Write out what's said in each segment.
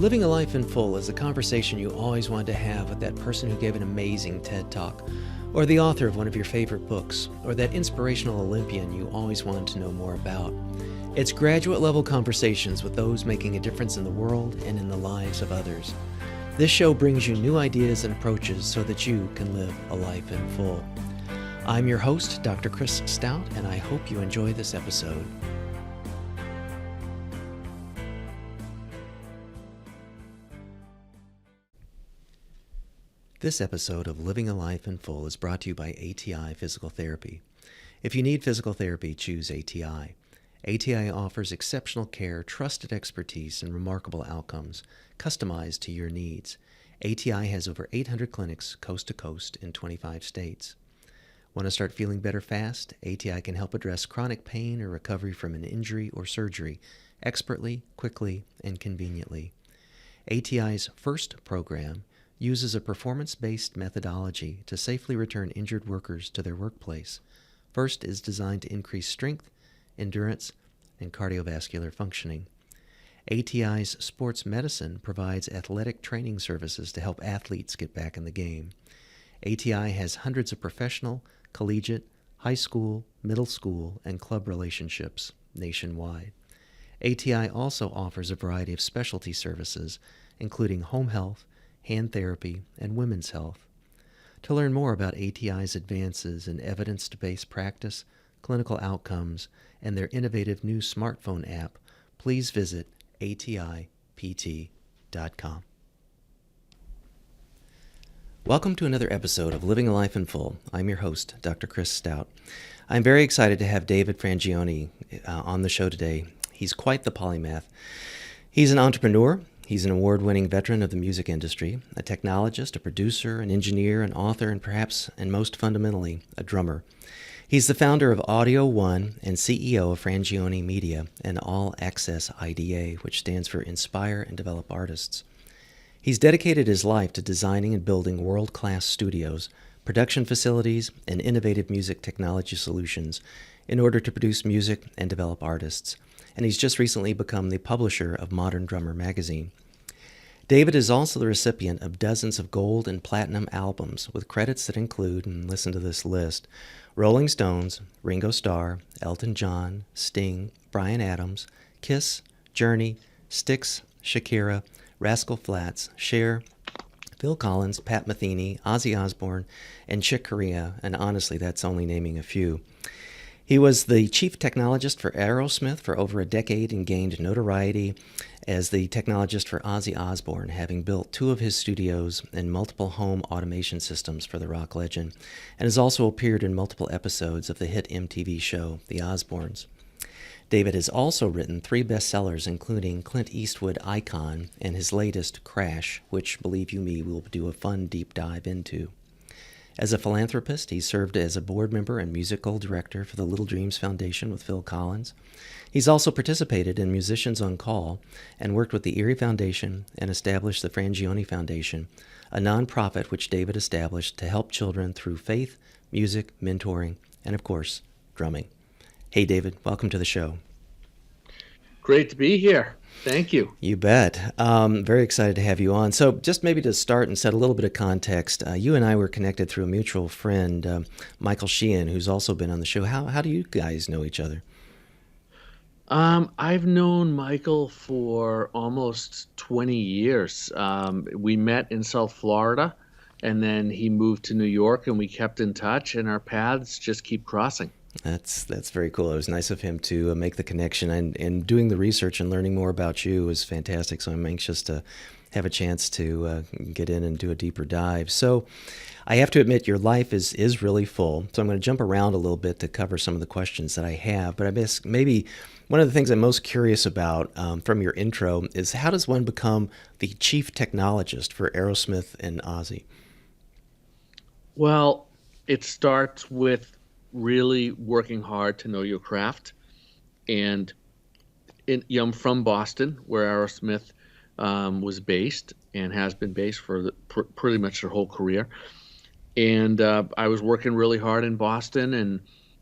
Living a life in full is a conversation you always wanted to have with that person who gave an amazing TED Talk, or the author of one of your favorite books, or that inspirational Olympian you always wanted to know more about. It's graduate-level conversations with those making a difference in the world and in the lives of others. This show brings you new ideas and approaches so that you can live a life in full. I'm your host, Dr. Chris Stout, and I hope you enjoy this episode. This episode of Living a Life in Full is brought to you by ATI Physical Therapy. If you need physical therapy, choose ATI. ATI offers exceptional care, trusted expertise, and remarkable outcomes, customized to your needs. ATI has over 800 clinics coast to coast in 25 states. Want to start feeling better fast? ATI can help address chronic pain or recovery from an injury or surgery expertly, quickly, and conveniently. ATI's FIRST program uses a performance-based methodology to safely return injured workers to their workplace. FIRST is designed to increase strength, endurance, and cardiovascular functioning. ATI's sports medicine provides athletic training services to help athletes get back in the game. ATI has hundreds of professional, collegiate, high school, middle school, and club relationships nationwide. ATI also offers a variety of specialty services, including home health, hand therapy, and women's health. To learn more about ATI's advances in evidence-based practice, clinical outcomes, and their innovative new smartphone app, please visit atipt.com. Welcome to another episode of Living a Life in Full. I'm your host, Dr. Chris Stout. I'm very excited to have David Frangioni on the show today. He's quite the polymath. He's an entrepreneur. He's an award-winning veteran of the music industry, a technologist, a producer, an engineer, an author, and perhaps, and most fundamentally, a drummer. He's the founder of Audio One and CEO of Frangioni Media and All Access IDA, which stands for Inspire and Develop Artists. He's dedicated his life to designing and building world-class studios, production facilities, and innovative music technology solutions in order to produce music and develop artists. And he's just recently become the publisher of Modern Drummer magazine. David is also the recipient of dozens of gold and platinum albums with credits that include, and listen to this list, Rolling Stones, Ringo Starr, Elton John, Sting, Bryan Adams, Kiss, Journey, Styx, Shakira, Rascal Flatts, Cher, Phil Collins, Pat Metheny, Ozzy Osbourne, and Chick Corea, and honestly, that's only naming a few. He was the chief technologist for Aerosmith for over a decade and gained notoriety as the technologist for Ozzy Osbourne, having built two of his studios and multiple home automation systems for the rock legend, and has also appeared in multiple episodes of the hit MTV show, The Osbournes. David has also written 3 bestsellers, including Clint Eastwood Icon and his latest, Crash, which, believe you me, we'll do a fun deep dive into. As a philanthropist, he served as a board member and musical director for the Little Dreams Foundation with Phil Collins. He's also participated in Musicians on Call and worked with the Irie Foundation and established the Frangioni Foundation, a nonprofit which David established to help children through faith, music, mentoring, and of course, drumming. Hey, David, welcome to the show. Great to be here. Thank you. You bet. Very excited to have you on. So just maybe to start and set a little bit of context, you and I were connected through a mutual friend, Michael Sheehan, who's also been on the show. How do you guys know each other? I've known Michael for almost 20 years. We met in South Florida, and then he moved to New York, and we kept in touch, and our paths just keep crossing. That's very cool. It was nice of him to make the connection, and doing the research and learning more about you was fantastic. So I'm anxious to have a chance to get in and do a deeper dive. So I have to admit your life is really full. So I'm going to jump around a little bit to cover some of the questions that I have. But I guess maybe one of the things I'm most curious about from your intro is how does one become the chief technologist for Aerosmith and Ozzy? Well, it starts with really working hard to know your craft. And I'm from Boston, where Aerosmith was based and has been based for pretty much their whole career. And I was working really hard in Boston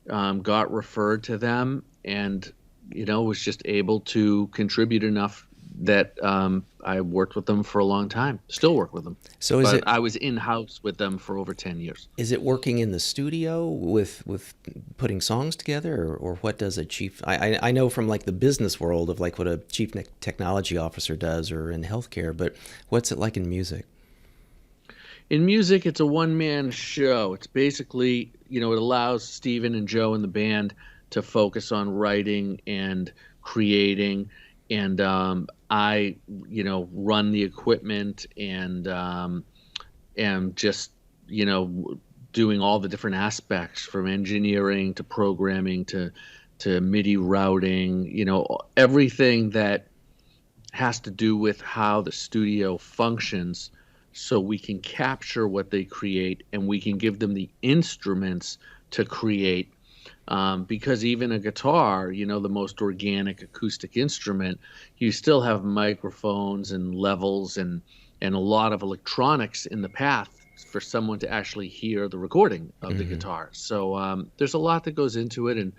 and got referred to them, and was just able to contribute enough that I worked with them for a long time, still work with them. So But I was in-house with them for over 10 years. is it working in the studio with putting songs together, or what does a chief? I know from like the business world of like what a chief technology officer does, or in healthcare, but what's it like in music? In music, it's a one-man show. It's basically, it allows Steven and Joe in the band to focus on writing and creating, and I, run the equipment and am just, doing all the different aspects from engineering to programming to MIDI routing, everything that has to do with how the studio functions, so we can capture what they create and we can give them the instruments to create. Because even a guitar, the most organic acoustic instrument, you still have microphones and levels and a lot of electronics in the path for someone to actually hear the recording of the guitar. So there's a lot that goes into it. And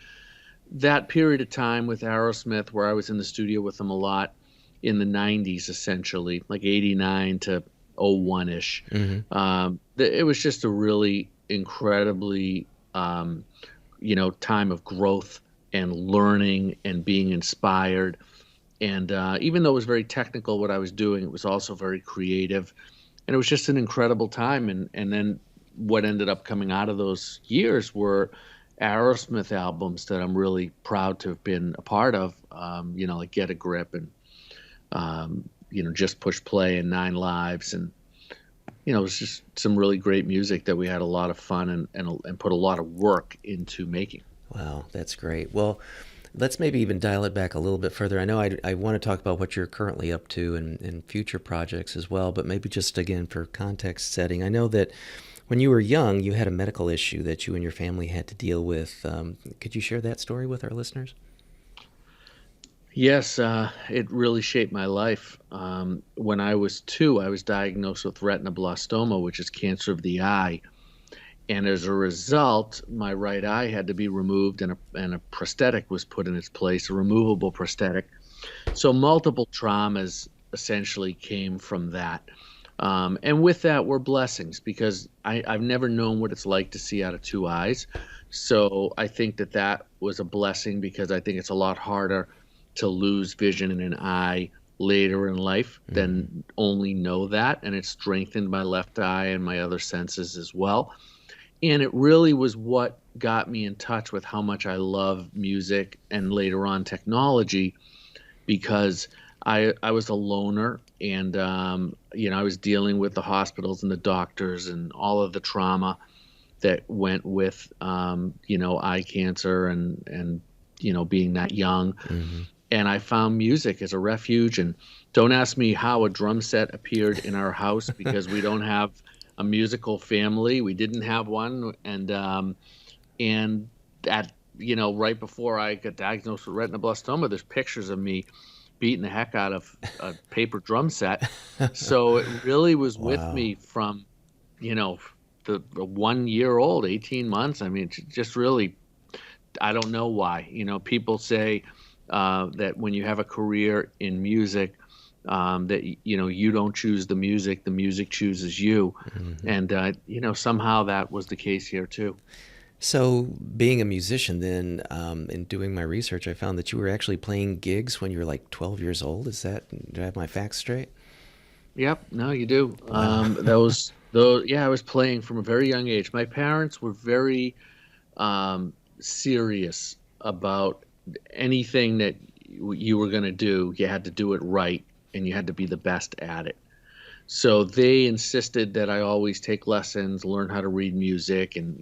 that period of time with Aerosmith, where I was in the studio with them a lot in the 90s, essentially, like 89 to 01-ish. It was just a really incredibly, time of growth and learning and being inspired. And even though it was very technical what I was doing, it was also very creative. And it was just an incredible time. And then what ended up coming out of those years were Aerosmith albums that I'm really proud to have been a part of, like Get a Grip and Just Push Play and Nine Lives. And, it was just some really great music that we had a lot of fun and put a lot of work into making. Wow, that's great. Well, let's maybe even dial it back a little bit further. I know I want to talk about what you're currently up to and future projects as well, but maybe just again for context setting. I know that when you were young, you had a medical issue that you and your family had to deal with. Could you share that story with our listeners? Yes, it really shaped my life. When I was 2, I was diagnosed with retinoblastoma, which is cancer of the eye. And as a result, my right eye had to be removed and a prosthetic was put in its place, a removable prosthetic. So multiple traumas essentially came from that. And with that were blessings, because I've never known what it's like to see out of 2 eyes. So I think that was a blessing, because I think it's a lot harder to lose vision in an eye later in life than only know that. And it strengthened my left eye and my other senses as well. And it really was what got me in touch with how much I love music and later on technology, because I was a loner and, I was dealing with the hospitals and the doctors and all of the trauma that went with, eye cancer and being that young. And I found music as a refuge. And don't ask me how a drum set appeared in our house, because we don't have a musical family. We didn't have one. And at, right before I got diagnosed with retinoblastoma, there's pictures of me beating the heck out of a paper drum set. So it really was with me from, the 1 year old, 18 months. I mean, just really, I don't know why. People say that when you have a career in music, that you don't choose the music chooses you. And somehow that was the case here too. So being a musician then, in doing my research, I found that you were actually playing gigs when you were like 12 years old. Do I have my facts straight? Yep, no, you do. Wow. I was playing from a very young age. My parents were very serious about anything that you were going to do. You had to do it right, and you had to be the best at it. So they insisted that I always take lessons, learn how to read music, and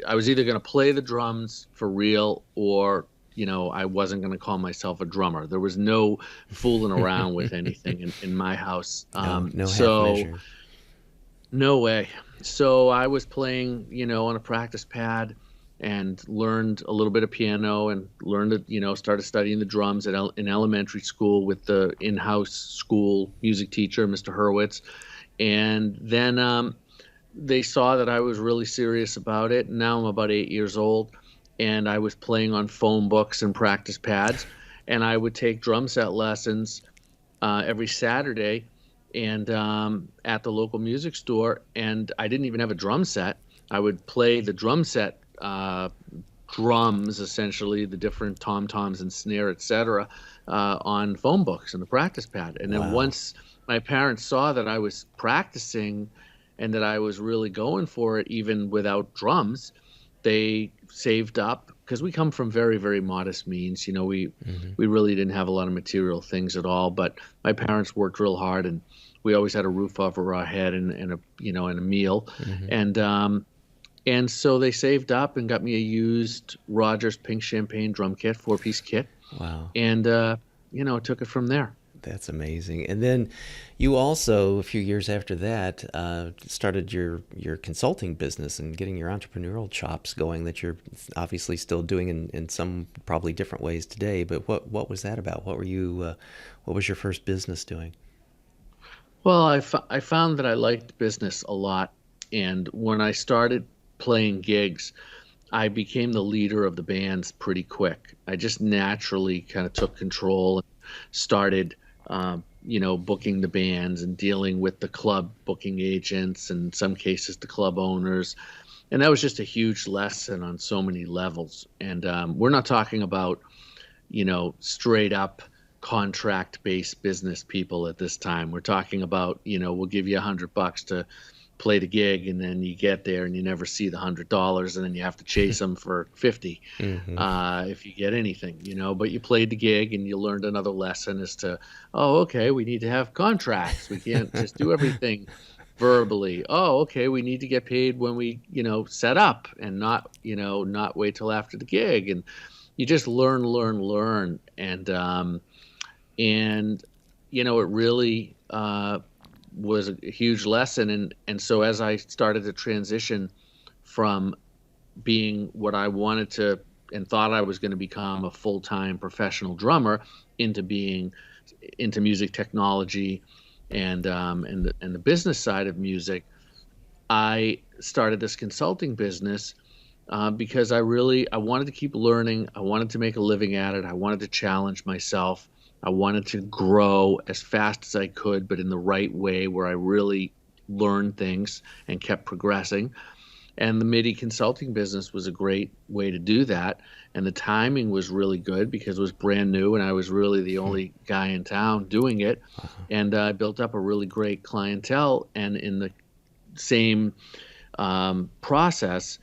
I was either going to play the drums for real, or I wasn't going to call myself a drummer. There was no fooling around with anything in my house. No half So measure. no way. So I was playing, on a practice pad, and learned a little bit of piano, and learned to, started studying the drums in elementary school with the in-house school music teacher, Mr. Hurwitz. And then they saw that I was really serious about it. Now I'm about 8 years old, and I was playing on phone books and practice pads, and I would take drum set lessons every Saturday, and at the local music store. And I didn't even have a drum set. I would play the drum set drums, essentially the different tom toms and snare, etc., on phone books and the practice pad. And then Wow. once my parents saw that I was practicing and that I was really going for it, even without drums, they saved up, because we come from very, very modest means. Hmm. We really didn't have a lot of material things at all, but my parents worked real hard, and we always had a roof over our head and a and a meal, Hmm. and so they saved up and got me a used Rogers Pink Champagne drum kit, 4-piece kit, Wow. and took it from there. That's amazing. And then you also, a few years after that, started your consulting business and getting your entrepreneurial chops going that you're obviously still doing in some probably different ways today. But what was that about? What was your first business doing? Well, I found that I liked business a lot, and when I started playing gigs, I became the leader of the bands pretty quick. I just naturally kind of took control and started, booking the bands and dealing with the club booking agents and in some cases the club owners. And that was just a huge lesson on so many levels. And we're not talking about, straight up contract based business people at this time. We're talking about, we'll give you $100 to play the gig, and then you get there and you never see the $100, and then you have to chase them for 50 Hmm. if you get anything. But you played the gig and you learned another lesson as to, oh, okay, we need to have contracts. We can't just do everything verbally. Oh, okay, we need to get paid when we set up, and not wait till after the gig. And you just learn, and it really was a huge lesson. And so as I started to transition from being what I wanted to and thought I was going to become, a full-time professional drummer, into being into music technology and the business side of music, I started this consulting business because I wanted to keep learning. I wanted to make a living at it. I wanted to challenge myself. I wanted to grow as fast as I could, but in the right way, where I really learned things and kept progressing. And the MIDI consulting business was a great way to do that. And the timing was really good because it was brand new and I was really the only guy in town doing it. Uh-huh. And I built up a really great clientele. And in the same process,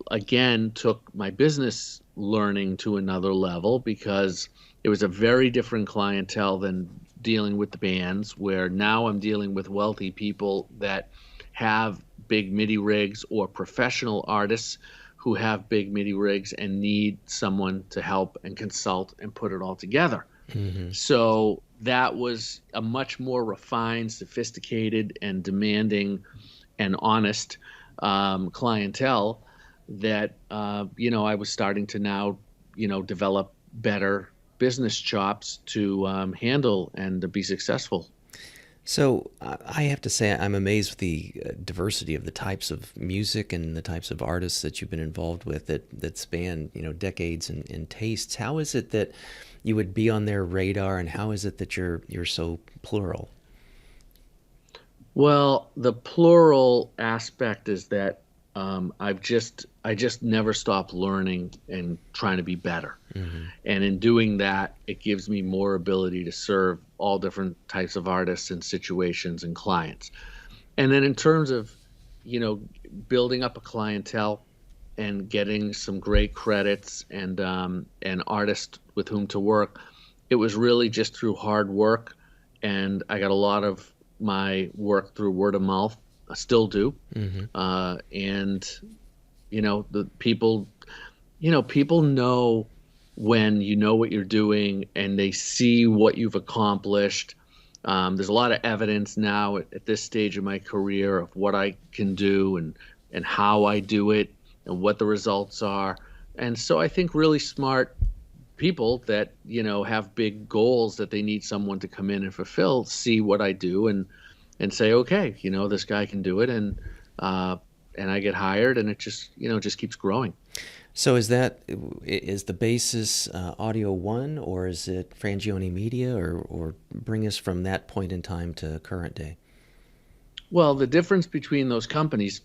again, took my business learning to another level, because it was a very different clientele than dealing with the bands, where now I'm dealing with wealthy people that have big MIDI rigs, or professional artists who have big MIDI rigs and need someone to help and consult and put it all together. Hmm. So that was a much more refined, sophisticated, and demanding and honest clientele that I was starting to now develop better business chops to handle and to be successful. So I have to say I'm amazed with the diversity of the types of music and the types of artists that you've been involved with that span decades and tastes. How is it that you would be on their radar, and how is it that you're so plural? Well, the plural aspect is that I just never stop learning and trying to be better. Hmm. And in doing that, it gives me more ability to serve all different types of artists and situations and clients. And then in terms of, you know, building up a clientele and getting some great credits and artists with whom to work, it was really just through hard work. And I got a lot of my work through word of mouth. I still do. Hmm. And the people, people know when you know what you're doing and they see what you've accomplished. There's a lot of evidence now at this stage of my career of what I can do and how I do it and what the results are. And so I think really smart people that, have big goals that they need someone to come in and fulfill, see what I do and say, okay, this guy can do it. And I get hired, and it just keeps growing. So is the basis Audio One, or is it Frangioni Media, or bring us from that point in time to current day? Well, the difference between those companies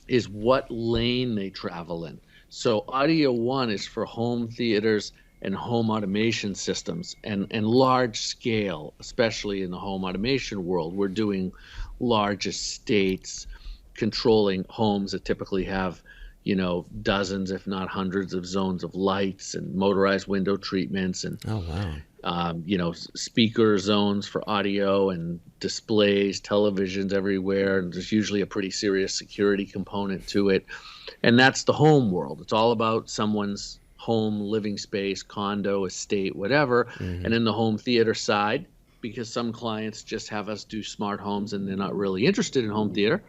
is what lane they travel in. So Audio One is for home theaters and home automation systems and large scale, especially in the home automation world. We're doing large estates, controlling homes that typically have, dozens, if not hundreds of zones of lights and motorized window treatments and Oh, wow. speaker zones for audio and displays, televisions everywhere. And there's usually a pretty serious security component to it. And that's the home world. It's all about someone's home, living space, condo, estate, whatever. Mm-hmm. And in the home theater side, because some clients just have us do smart homes and they're not really interested in home theater.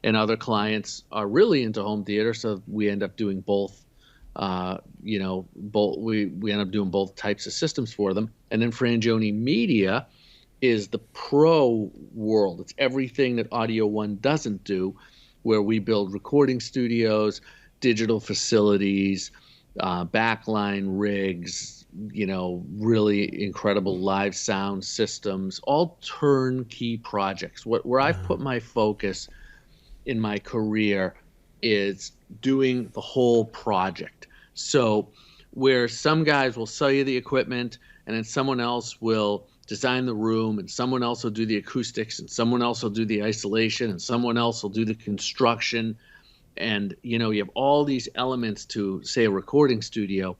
And other clients are really into home theater. So we end up doing both. Both we end up doing both types of systems for them. And then Frangioni Media is the pro world. It's everything that Audio One doesn't do, where we build recording studios, digital facilities, backline rigs, really incredible live sound systems, all turnkey projects. Where I've put my focus in my career is doing the whole project. So where some guys will sell you the equipment and then someone else will design the room and someone else will do the acoustics and someone else will do the isolation and someone else will do the construction. And, you have all these elements to, say, a recording studio.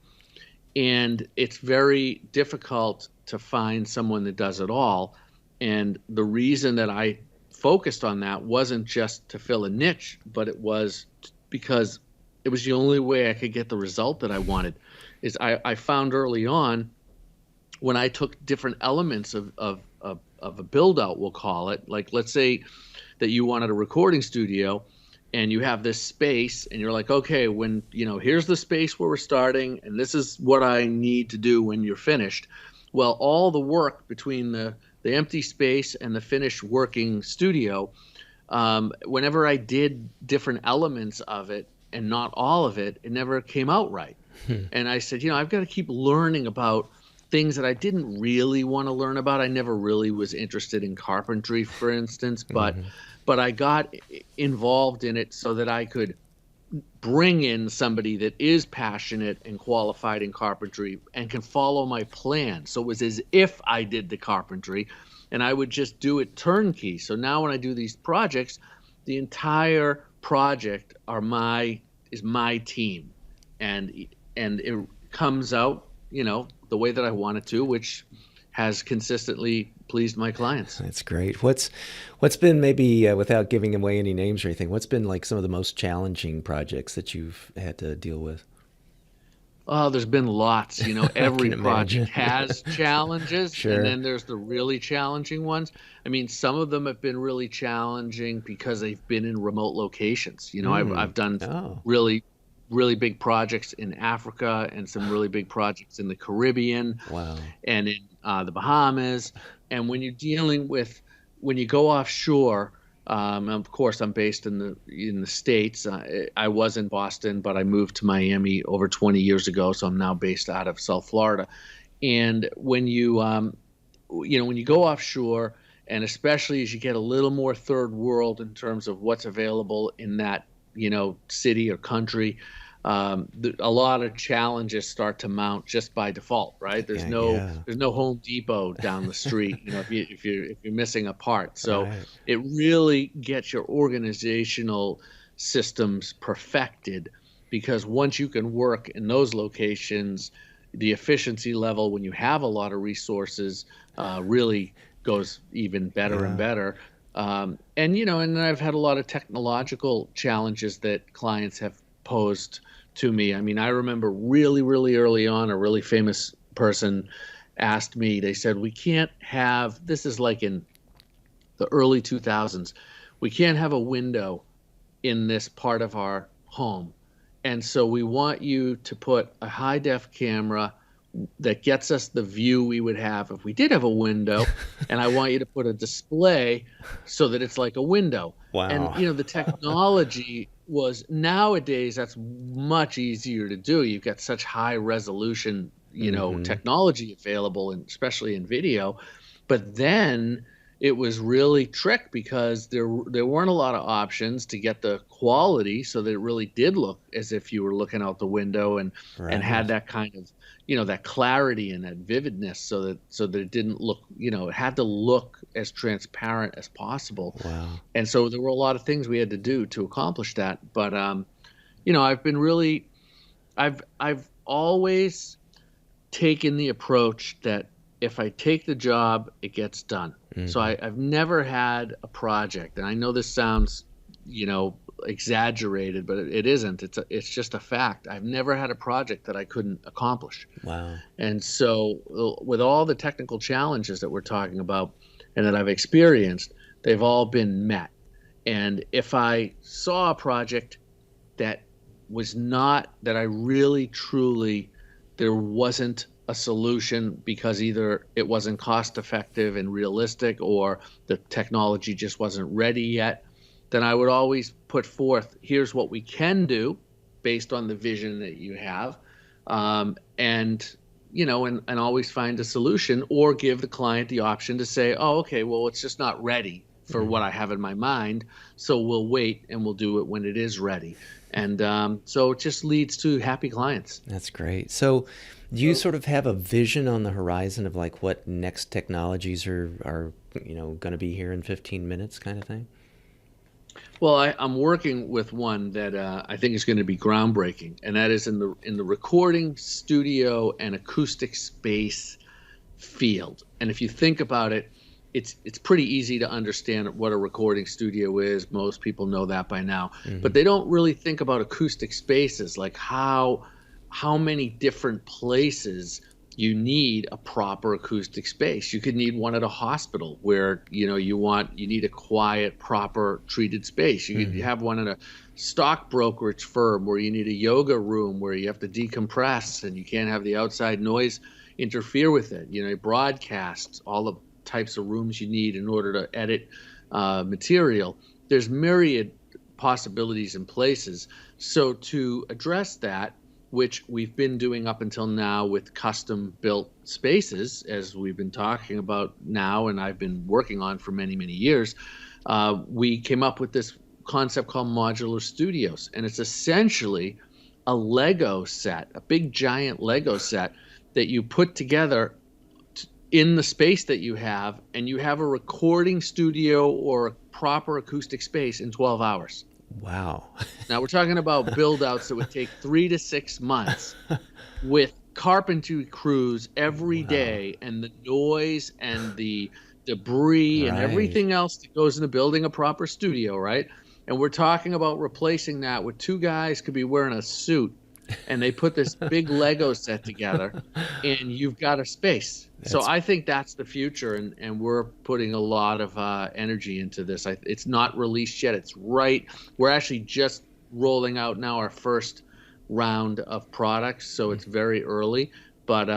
And it's very difficult to find someone that does it all. And the reason that I focused on that wasn't just to fill a niche, but it was because it was the only way I could get the result that I wanted. Is I found early on, when I took different elements of a build out, we'll call it, like let's say that you wanted a recording studio and you have this space and you're like, okay, when, here's the space where we're starting and this is what I need to do when you're finished. Well, all the work between the empty space and the finished working studio, whenever I did different elements of it and not all of it, it never came out right. And I said, I've got to keep learning about things that I didn't really want to learn about. I never really was interested in carpentry, for instance, but I got involved in it so that I could bring in somebody that is passionate and qualified in carpentry and can follow my plan. So it was as if I did the carpentry and I would just do it turnkey. So now when I do these projects, the entire project is my team, and it comes out, the way that I want it to, which has consistently pleased my clients. That's great. What's been, maybe without giving away any names or anything, what's been like some of the most challenging projects that you've had to deal with? Oh, there's been lots. Every project has challenges, Sure. and then there's the really challenging ones. I mean, some of them have been really challenging because they've been in remote locations. I've done really, really big projects in Africa and some really big projects in the Caribbean. Wow. And in the Bahamas. And when you go offshore, of course, I'm based in the States. I was in Boston, but I moved to Miami over 20 years ago, so I'm now based out of South Florida. And when you go offshore, and especially as you get a little more third world in terms of what's available in that city or country, a lot of challenges start to mount just by default, right? There's no Home Depot down the street, if you're missing a part. So Right. It really gets your organizational systems perfected, because once you can work in those locations, the efficiency level when you have a lot of resources really goes even better and better. And then I've had a lot of technological challenges that clients have posed to me. I mean, I remember really, really early on, a really famous person asked me, they said, this is like in the early 2000s, we can't have a window in this part of our home. And so we want you to put a high def camera that gets us the view we would have if we did have a window. And I want you to put a display so that it's like a window. Wow. And, the technology was nowadays that's much easier to do. You've got such high resolution, Mm-hmm. technology available, and especially in video. But then it was really trick because there weren't a lot of options to get the quality so that it really did look as if you were looking out the window and had Right. that kind of that clarity and that vividness so that it didn't look, it had to look as transparent as possible. Wow. And so there were a lot of things we had to do to accomplish that. But I've been really I've always taken the approach that if I take the job, it gets done. So Mm-hmm. I've never had a project, and I know this sounds, exaggerated, but it isn't. It's just a fact. I've never had a project that I couldn't accomplish. Wow. And so, with all the technical challenges that we're talking about and that I've experienced, they've all been met. And if I saw a project that was not, that I really truly, there wasn't a solution because either it wasn't cost effective and realistic or the technology just wasn't ready yet, then I would always put forth, here's what we can do based on the vision that you have. And always find a solution or give the client the option to say, oh, okay, well, it's just not ready for what Mm-hmm. I have in my mind. So we'll wait and we'll do it when it is ready. And so it just leads to happy clients. That's great. So, do you sort of have a vision on the horizon of like what next technologies are going to be here in 15 minutes kind of thing? Well, I'm working with one that I think is going to be groundbreaking, and that is in the recording studio and acoustic space field. And if you think about it, it's pretty easy to understand what a recording studio is. Most people know that by now, Mm-hmm. but they don't really think about acoustic spaces, like how many different places you need a proper acoustic space. You could need one at a hospital where you need a quiet, proper treated space. You could Mm-hmm. have one in a stock brokerage firm where you need a yoga room where you have to decompress and you can't have the outside noise interfere with it. Broadcasts, all the types of rooms you need in order to edit material. There's myriad possibilities and places. So to address that, which we've been doing up until now with custom built spaces, as we've been talking about now, and I've been working on for many, many years, we came up with this concept called Modular Studios. And it's essentially a Lego set, a big giant Lego set that you put together in the space that you have, and you have a recording studio or a proper acoustic space in 12 hours. Wow. Now we're talking about build outs that would take 3 to 6 months with carpentry crews every Wow. day, and the noise and the debris and Right. everything else that goes into building a proper studio, right? And we're talking about replacing that with two guys could be wearing a suit, and they put this big Lego set together, and you've got a space. So That's I think that's the future, and we're putting a lot of energy into this. It's not released yet. We're actually just rolling out now our first round of products, so it's very early, but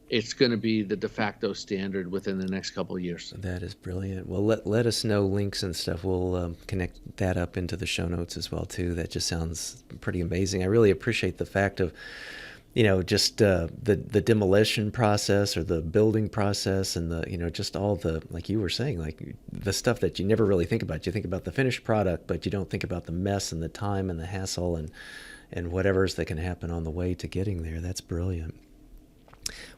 it's going to be the de facto standard within the next couple of years. that is brilliant. Well, let us know links and stuff. We'll connect that up into the show notes as well too. That just sounds pretty amazing. I really appreciate the fact of just the demolition process or the building process and the just all the, like you were saying, like the stuff that you never really think about. You think about the finished product, but you don't think about the mess and the time and the hassle and whatever's that can happen on the way to getting there. That's brilliant.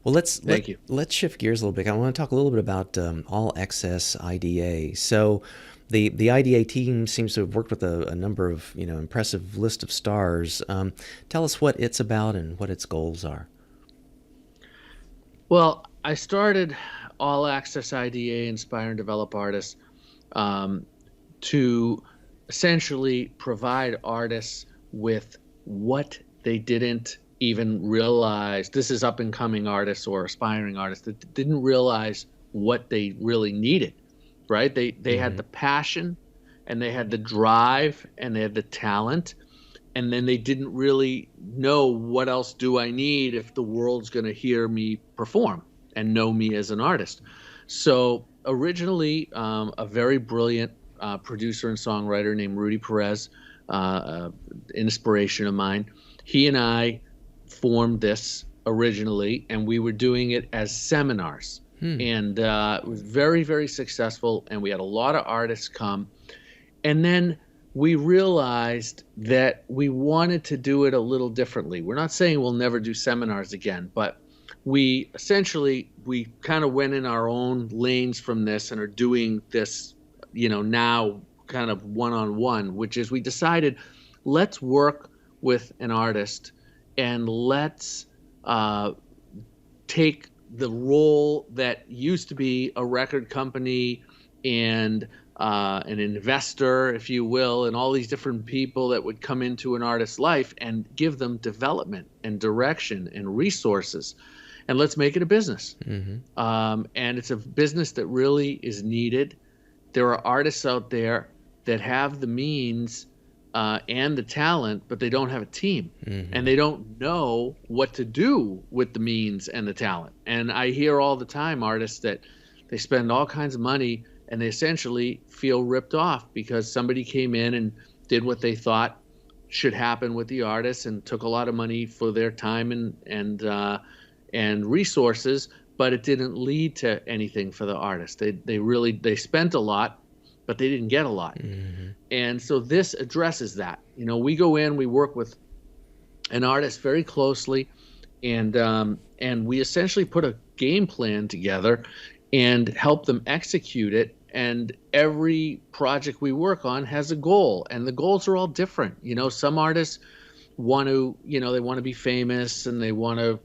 Well, Thank you. let's shift gears a little bit. I want to talk a little bit about All Access IDA. So, the IDA team seems to have worked with a number of impressive list of stars. Tell us what it's about and what its goals are. Well, I started All Access IDA, Inspire and Develop Artists, um, to essentially provide artists with what they didn't even realize. This is up and coming artists or aspiring artists that didn't realize what they really needed, right? They had Mm-hmm. the passion and they had the drive and they had the talent, and then they didn't really know, what else do I need if the world's going to hear me perform and know me as an artist. So originally, a very brilliant producer and songwriter named Rudy Perez inspiration of mine. He and I formed this originally, and we were doing it as seminars. And it was very, very successful, and we had a lot of artists come. And then we realized that we wanted to do it a little differently. We're not saying we'll never do seminars again, but we kind of went in our own lanes from this and are doing this, now kind of one-on-one, which is we decided, let's work with an artist and let's take the role that used to be a record company and an investor, if you will, and all these different people that would come into an artist's life and give them development and direction and resources. And let's make it a business. And it's a business that really is needed. There are artists out there that have the means and the talent, but they don't have a team. And they don't know what to do with the means and the talent. And I hear all the time artists that they spend all kinds of money and they essentially feel ripped off because somebody came in and did what they thought should happen with the artist and took a lot of money for their time and resources, but it didn't lead to anything for the artist. They spent a lot, but they didn't get a lot. And so this addresses that. We go in, we work with an artist very closely, and we essentially put a game plan together and help them execute it. And every project we work on has a goal, and the goals are all different. Some artists want to, they want to be famous and they want to,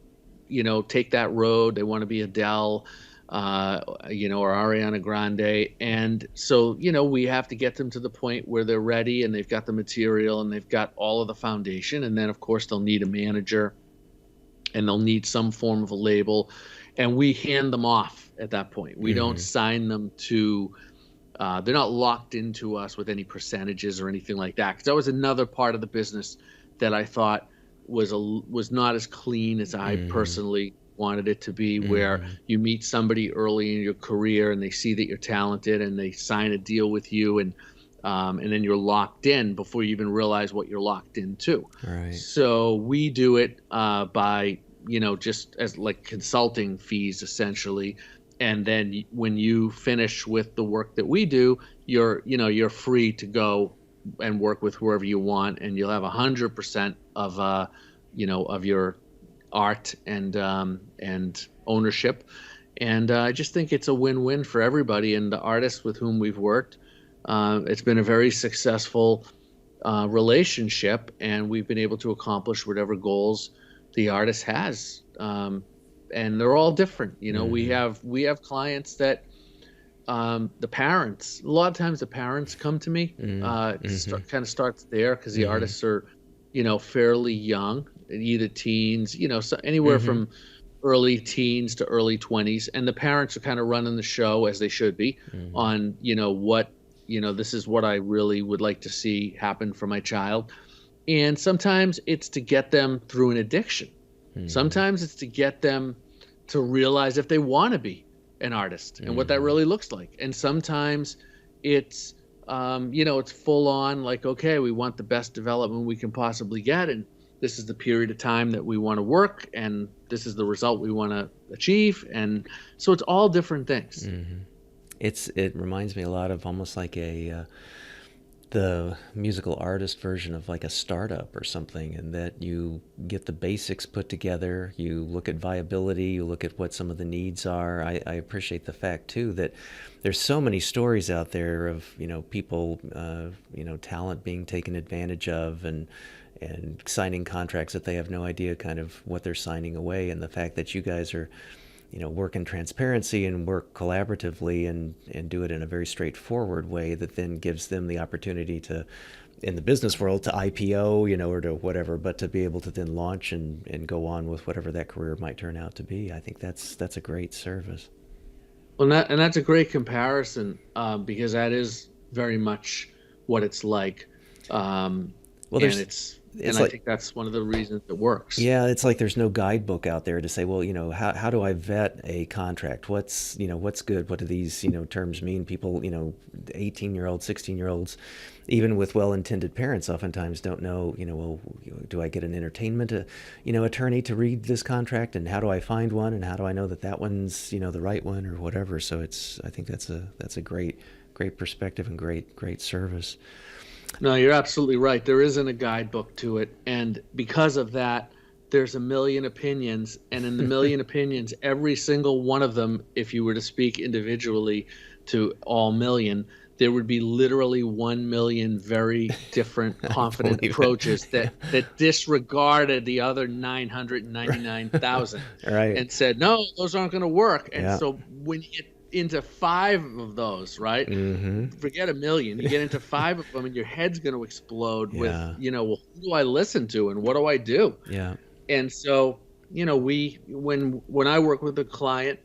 take that road. They want to be Adele, or Ariana Grande. And so, we have to get them to the point where they're ready and they've got the material and they've got all of the foundation. And then, of course, they'll need a manager and they'll need some form of a label. And we hand them off at that point. We don't sign them to, they're not locked into us with any percentages or anything like that. Because that was another part of the business that I thought was not as clean as I personally wanted it to be, where you meet somebody early in your career and they see that you're talented and they sign a deal with you, and then you're locked in before you even realize what you're locked into. Right. So we do it by, just as like consulting fees essentially. And then when you finish with the work that we do, you're free to go and work with whoever you want, and you'll have 100% of your art and ownership. And I just think it's a win-win for everybody. And the artists with whom we've worked, it's been a very successful relationship, and we've been able to accomplish whatever goals the artist has. And they're all different. We have clients that the parents, a lot of times the parents come to me. It kind of starts there because the artists are, fairly young, either teens, so anywhere from early teens to early 20s. And the parents are kind of running the show, as they should be, on, what, this is what I really would like to see happen for my child. And sometimes it's to get them through an addiction. Sometimes it's to get them to realize if they want to be an artist and what that really looks like. And sometimes it's, it's full on like, okay, we want the best development we can possibly get. And this is the period of time that we want to work. And this is the result we want to achieve. And so it's all different things. It reminds me a lot of almost like the musical artist version of like a startup or something, and that you get the basics put together, you look at viability, you look at what some of the needs are. I appreciate the fact too that there's so many stories out there of people talent being taken advantage of and signing contracts that they have no idea kind of what they're signing away, and the fact that you guys are work in transparency and work collaboratively and do it in a very straightforward way that then gives them the opportunity to, in the business world, to IPO, or to whatever, but to be able to then launch and go on with whatever that career might turn out to be. I think that's a great service. Well, that's a great comparison because that is very much what it's like. Well, and it's And it's I like, think that's one of the reasons it works. yeah, it's like there's no guidebook out there to say, well, how do I vet a contract? What's good? What do these, terms mean? People, 18-year-olds, 16-year-olds, even with well-intended parents, oftentimes don't know, well, do I get an entertainment, attorney to read this contract, and how do I find one, and how do I know that that one's, the right one or whatever? So I think that's a great perspective and great service. No, you're absolutely right. There isn't a guidebook to it. And because of that, there's a million opinions. And in the million opinions, every single one of them, if you were to speak individually to all million, there would be literally 1 million very different confident approaches that disregarded the other 999,000 Right. and said, no, those aren't going to work. And Yeah. so when you get into 5 of those, right? Mm-hmm. Forget a million. You get into 5 of them and your head's going to explode with, Yeah. well, who do I listen to and what do I do? Yeah. And so, when I work with a client,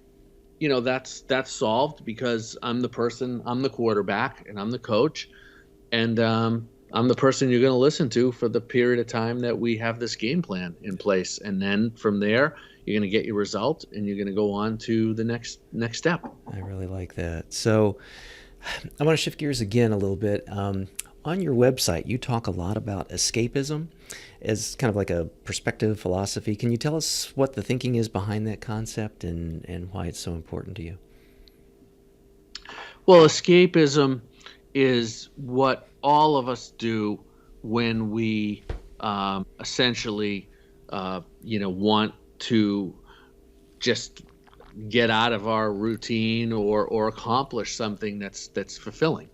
that's solved because I'm the quarterback, and I'm the coach, and I'm the person you're going to listen to for the period of time that we have this game plan in place. And then from there, you're going to get your result, and you're going to go on to the next step. I really like that. So I want to shift gears again a little bit. On your website, you talk a lot about escapism as kind of like a perspective philosophy. Can you tell us what the thinking is behind that concept and why it's so important to you? Well, escapism is what all of us do when we essentially, want to just get out of our routine or accomplish something that's fulfilling.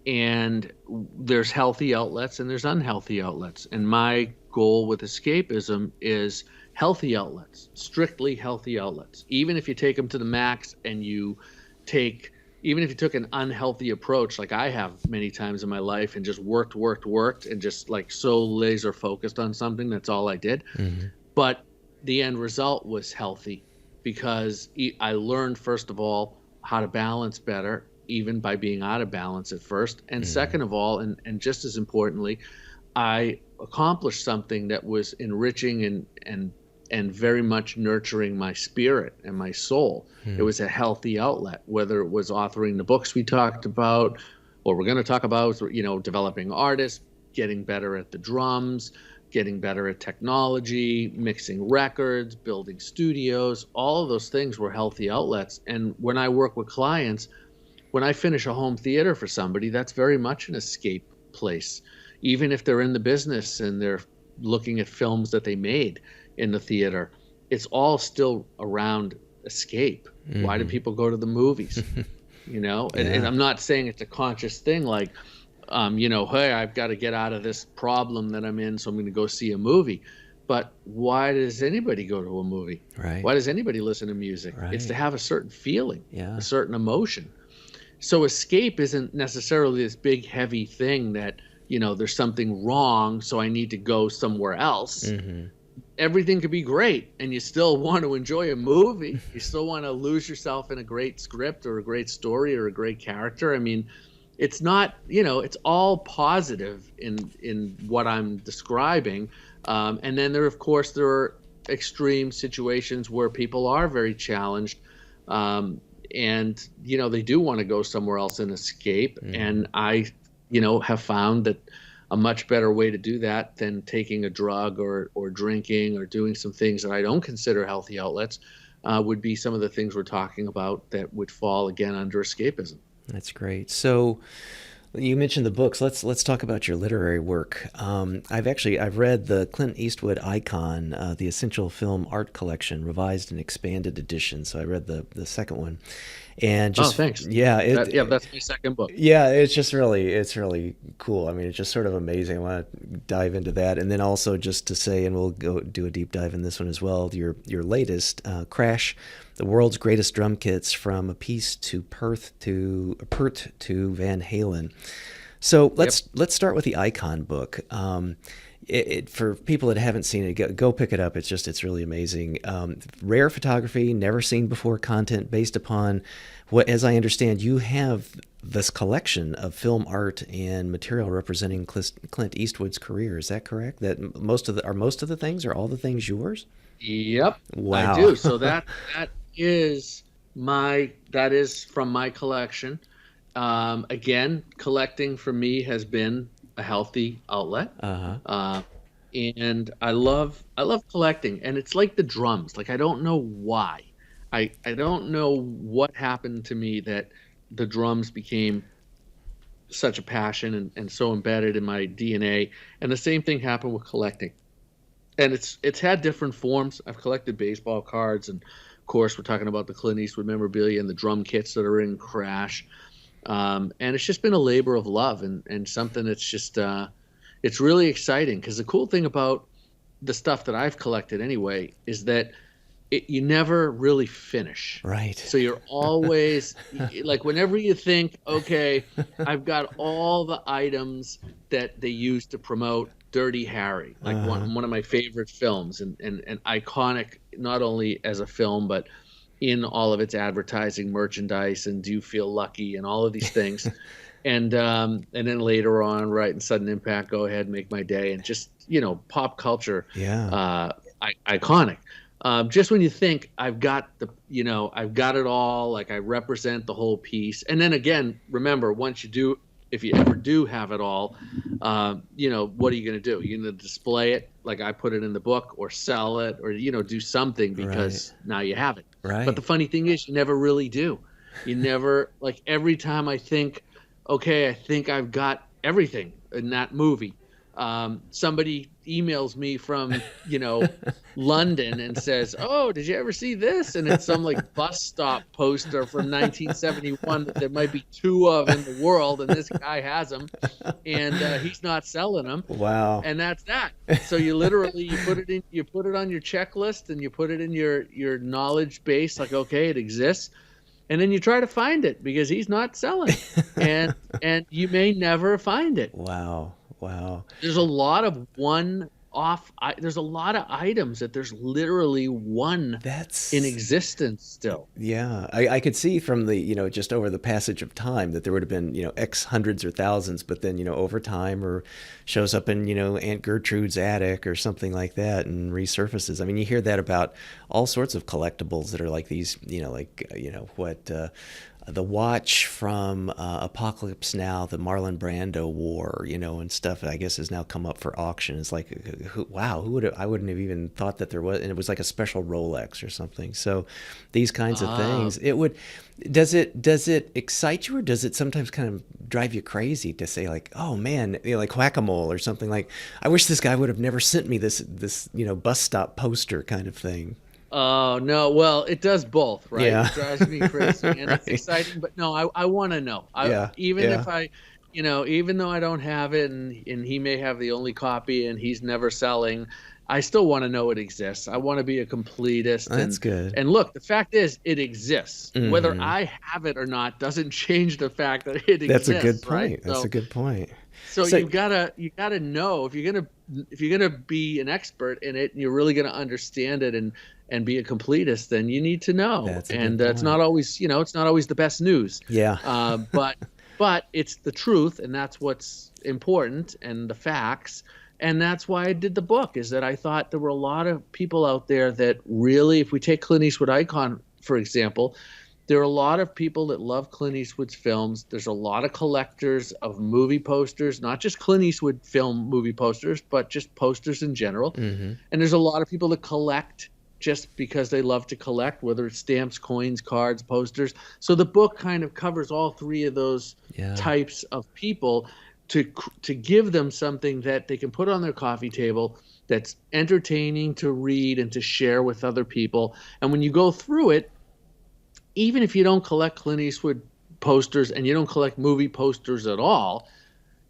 And there's healthy outlets and there's unhealthy outlets. And my goal with escapism is healthy outlets, strictly healthy outlets. Even if you take them to the max and even if you took an unhealthy approach, like I have many times in my life, and just worked, and just like so laser focused on something, that's all I did. Mm-hmm. But the end result was healthy because I learned, first of all, how to balance better, even by being out of balance at first. And second of all, and just as importantly, I accomplished something that was enriching and very much nurturing my spirit and my soul. It was a healthy outlet, whether it was authoring the books we talked about, or we're going to talk about, developing artists, getting better at the drums, getting better at technology, mixing records, building studios. All of those things were healthy outlets. And when I work with clients, when I finish a home theater for somebody, that's very much an escape place. Even if they're in the business and they're looking at films that they made in the theater, it's all still around escape. Mm-hmm. Why do people go to the movies? And I'm not saying it's a conscious thing like, hey, I've got to get out of this problem that I'm in, so I'm going to go see a movie. But why does anybody go to a movie? Right. Why does anybody listen to music? Right. It's to have a certain feeling, yeah. a certain emotion. So escape isn't necessarily this big, heavy thing that, there's something wrong, so I need to go somewhere else. Mm-hmm. Everything could be great, and you still want to enjoy a movie. You still want to lose yourself in a great script or a great story or a great character. I mean, it's not, it's all positive in what I'm describing. And then there are extreme situations where people are very challenged. And, they do want to go somewhere else and escape. Mm. And I, have found that a much better way to do that than taking a drug or drinking or doing some things that I don't consider healthy outlets would be some of the things we're talking about that would fall again under escapism. That's great. So you mentioned the books. Let's talk about your literary work. I've read the Clint Eastwood Icon, the Essential Film Art Collection, revised and expanded edition. So I read the second one, and just thanks. Yeah, that's my second book. Yeah, it's really cool. I mean, it's just sort of amazing. I want to dive into that, and then also just to say, and we'll go do a deep dive in this one as well. Your latest, Crash, the world's greatest drum kits from a piece to Perth to Van Halen. So let's start with the Icon book. For people that haven't seen it, go pick it up. It's really amazing. Rare photography, never seen before content based upon what, as I understand, you have this collection of film art and material representing Clint Eastwood's career. Is that correct? That most of the things, are all the things yours? Yep, I Wow. do. So that is from my collection. Again, collecting for me has been a healthy outlet. Uh-huh. Uh, and I love collecting, and it's like the drums. Like I don't know why. I don't know what happened to me that the drums became such a passion and so embedded in my DNA. And the same thing happened with collecting. And it's had different forms. I've collected baseball cards, and of course we're talking about the Clint Eastwood memorabilia and the drum kits that are in Crash. And it's just been a labor of love, and something that's just it's really exciting, because the cool thing about the stuff that I've collected anyway is that you never really finish. Right. So you're always like, whenever you think, okay, I've got all the items that they used to promote Dirty Harry, like one of my favorite films, and iconic not only as a film but in all of its advertising, merchandise, and Do You Feel Lucky, and all of these things. And then later on, right, and Sudden Impact, Go Ahead, Make My Day, and just, pop culture, Yeah. iconic. Just when you think I've got I've got it all, like I represent the whole piece. And then again, remember, if you ever do have it all, what are you going to do? You're going to display it like I put it in the book, or sell it, or, do something, because now you have it. Right. But the funny thing is, you never really do. You never, like, every time I think, okay, I think I've got everything in that movie, somebody emails me from, London and says, "Oh, did you ever see this?" And it's some like bus stop poster from 1971 that there might be two of in the world, and this guy has them, and he's not selling them. Wow. And that's that. So you literally you put it on your checklist, and you put it in your knowledge base, like, okay, it exists. And then you try to find it, because he's not selling, and you may never find it. Wow. Wow. There's a lot of there's a lot of items that there's literally one That's in existence still. Yeah, I could see from the, just over the passage of time that there would have been, X hundreds or thousands, but then, over time, or shows up in, Aunt Gertrude's attic or something like that and resurfaces. I mean, you hear that about all sorts of collectibles that are like these, the watch from Apocalypse Now that Marlon Brando wore, and stuff, I guess has now come up for auction. It's like, wow, I wouldn't have even thought that there was, and it was like a special Rolex or something. So these kinds of things, does it excite you, or does it sometimes kind of drive you crazy to say, like, oh man, like Whack-A-Mole or something, like, I wish this guy would have never sent me this bus stop poster kind of thing? Oh, no. Well, it does both, right? Yeah. It drives me crazy, and Right. it's exciting, but no, I want to know. Yeah. Even though I don't have it, and he may have the only copy and he's never selling, I still want to know it exists. I want to be a completist. That's good. And look, the fact is, it exists. Mhm. Whether I have it or not doesn't change the fact that it That's exists. a good point. Right? That's a good point. So you gotta know, if you're gonna be an expert in it, and you're really gonna understand it and be a completist, then you need to know. That's a And good it's not point. always the best news. Yeah. But it's the truth, and that's what's important, and the facts. And that's why I did the book, is that I thought there were a lot of people out there that really, if we take Clint Eastwood Icon, for example, there are a lot of people that love Clint Eastwood's films. There's a lot of collectors of movie posters, not just Clint Eastwood film movie posters, but just posters in general. Mm-hmm. And there's a lot of people that collect just because they love to collect, whether it's stamps, coins, cards, posters. So the book kind of covers all three of those types of people, to give them something that they can put on their coffee table, that's entertaining to read and to share with other people. And when you go through it, even if you don't collect Clint Eastwood posters and you don't collect movie posters at all,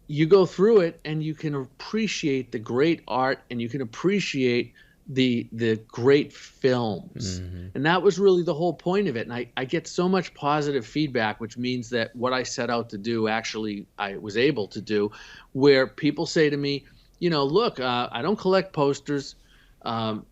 you go through it and you can appreciate the great art, and you can appreciate the great films. Mm-hmm. And that was really the whole point of it. And I get so much positive feedback, which means that what I set out to do, actually I was able to do, where people say to me, look, I don't collect posters, and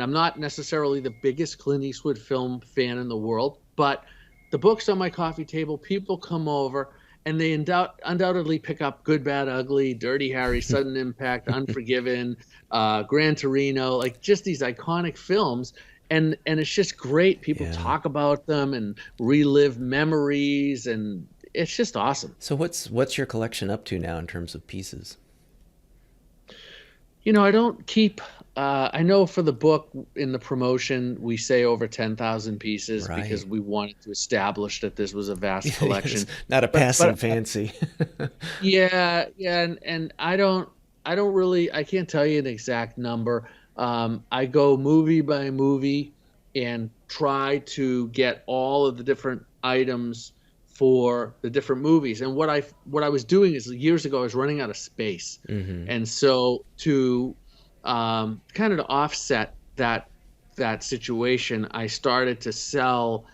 I'm not necessarily the biggest Clint Eastwood film fan in the world, but the books on my coffee table, people come over and they undoubtedly pick up Good, Bad, Ugly, Dirty Harry, Sudden Impact, Unforgiven, Gran Torino, like just these iconic films. And it's just great. People Yeah. talk about them and relive memories, and it's just awesome. So what's your collection up to now in terms of pieces? I don't keep. I know for the book in the promotion we say over 10,000 pieces Right. because we wanted to establish that this was a vast collection. It's not a passing But fancy. yeah, and I don't really. I can't tell you an exact number. I go movie by movie and try to get all of the different items for the different movies. And what I was doing is years ago I was running out of space, Hmm. and so to kind of to offset that situation, I started to sell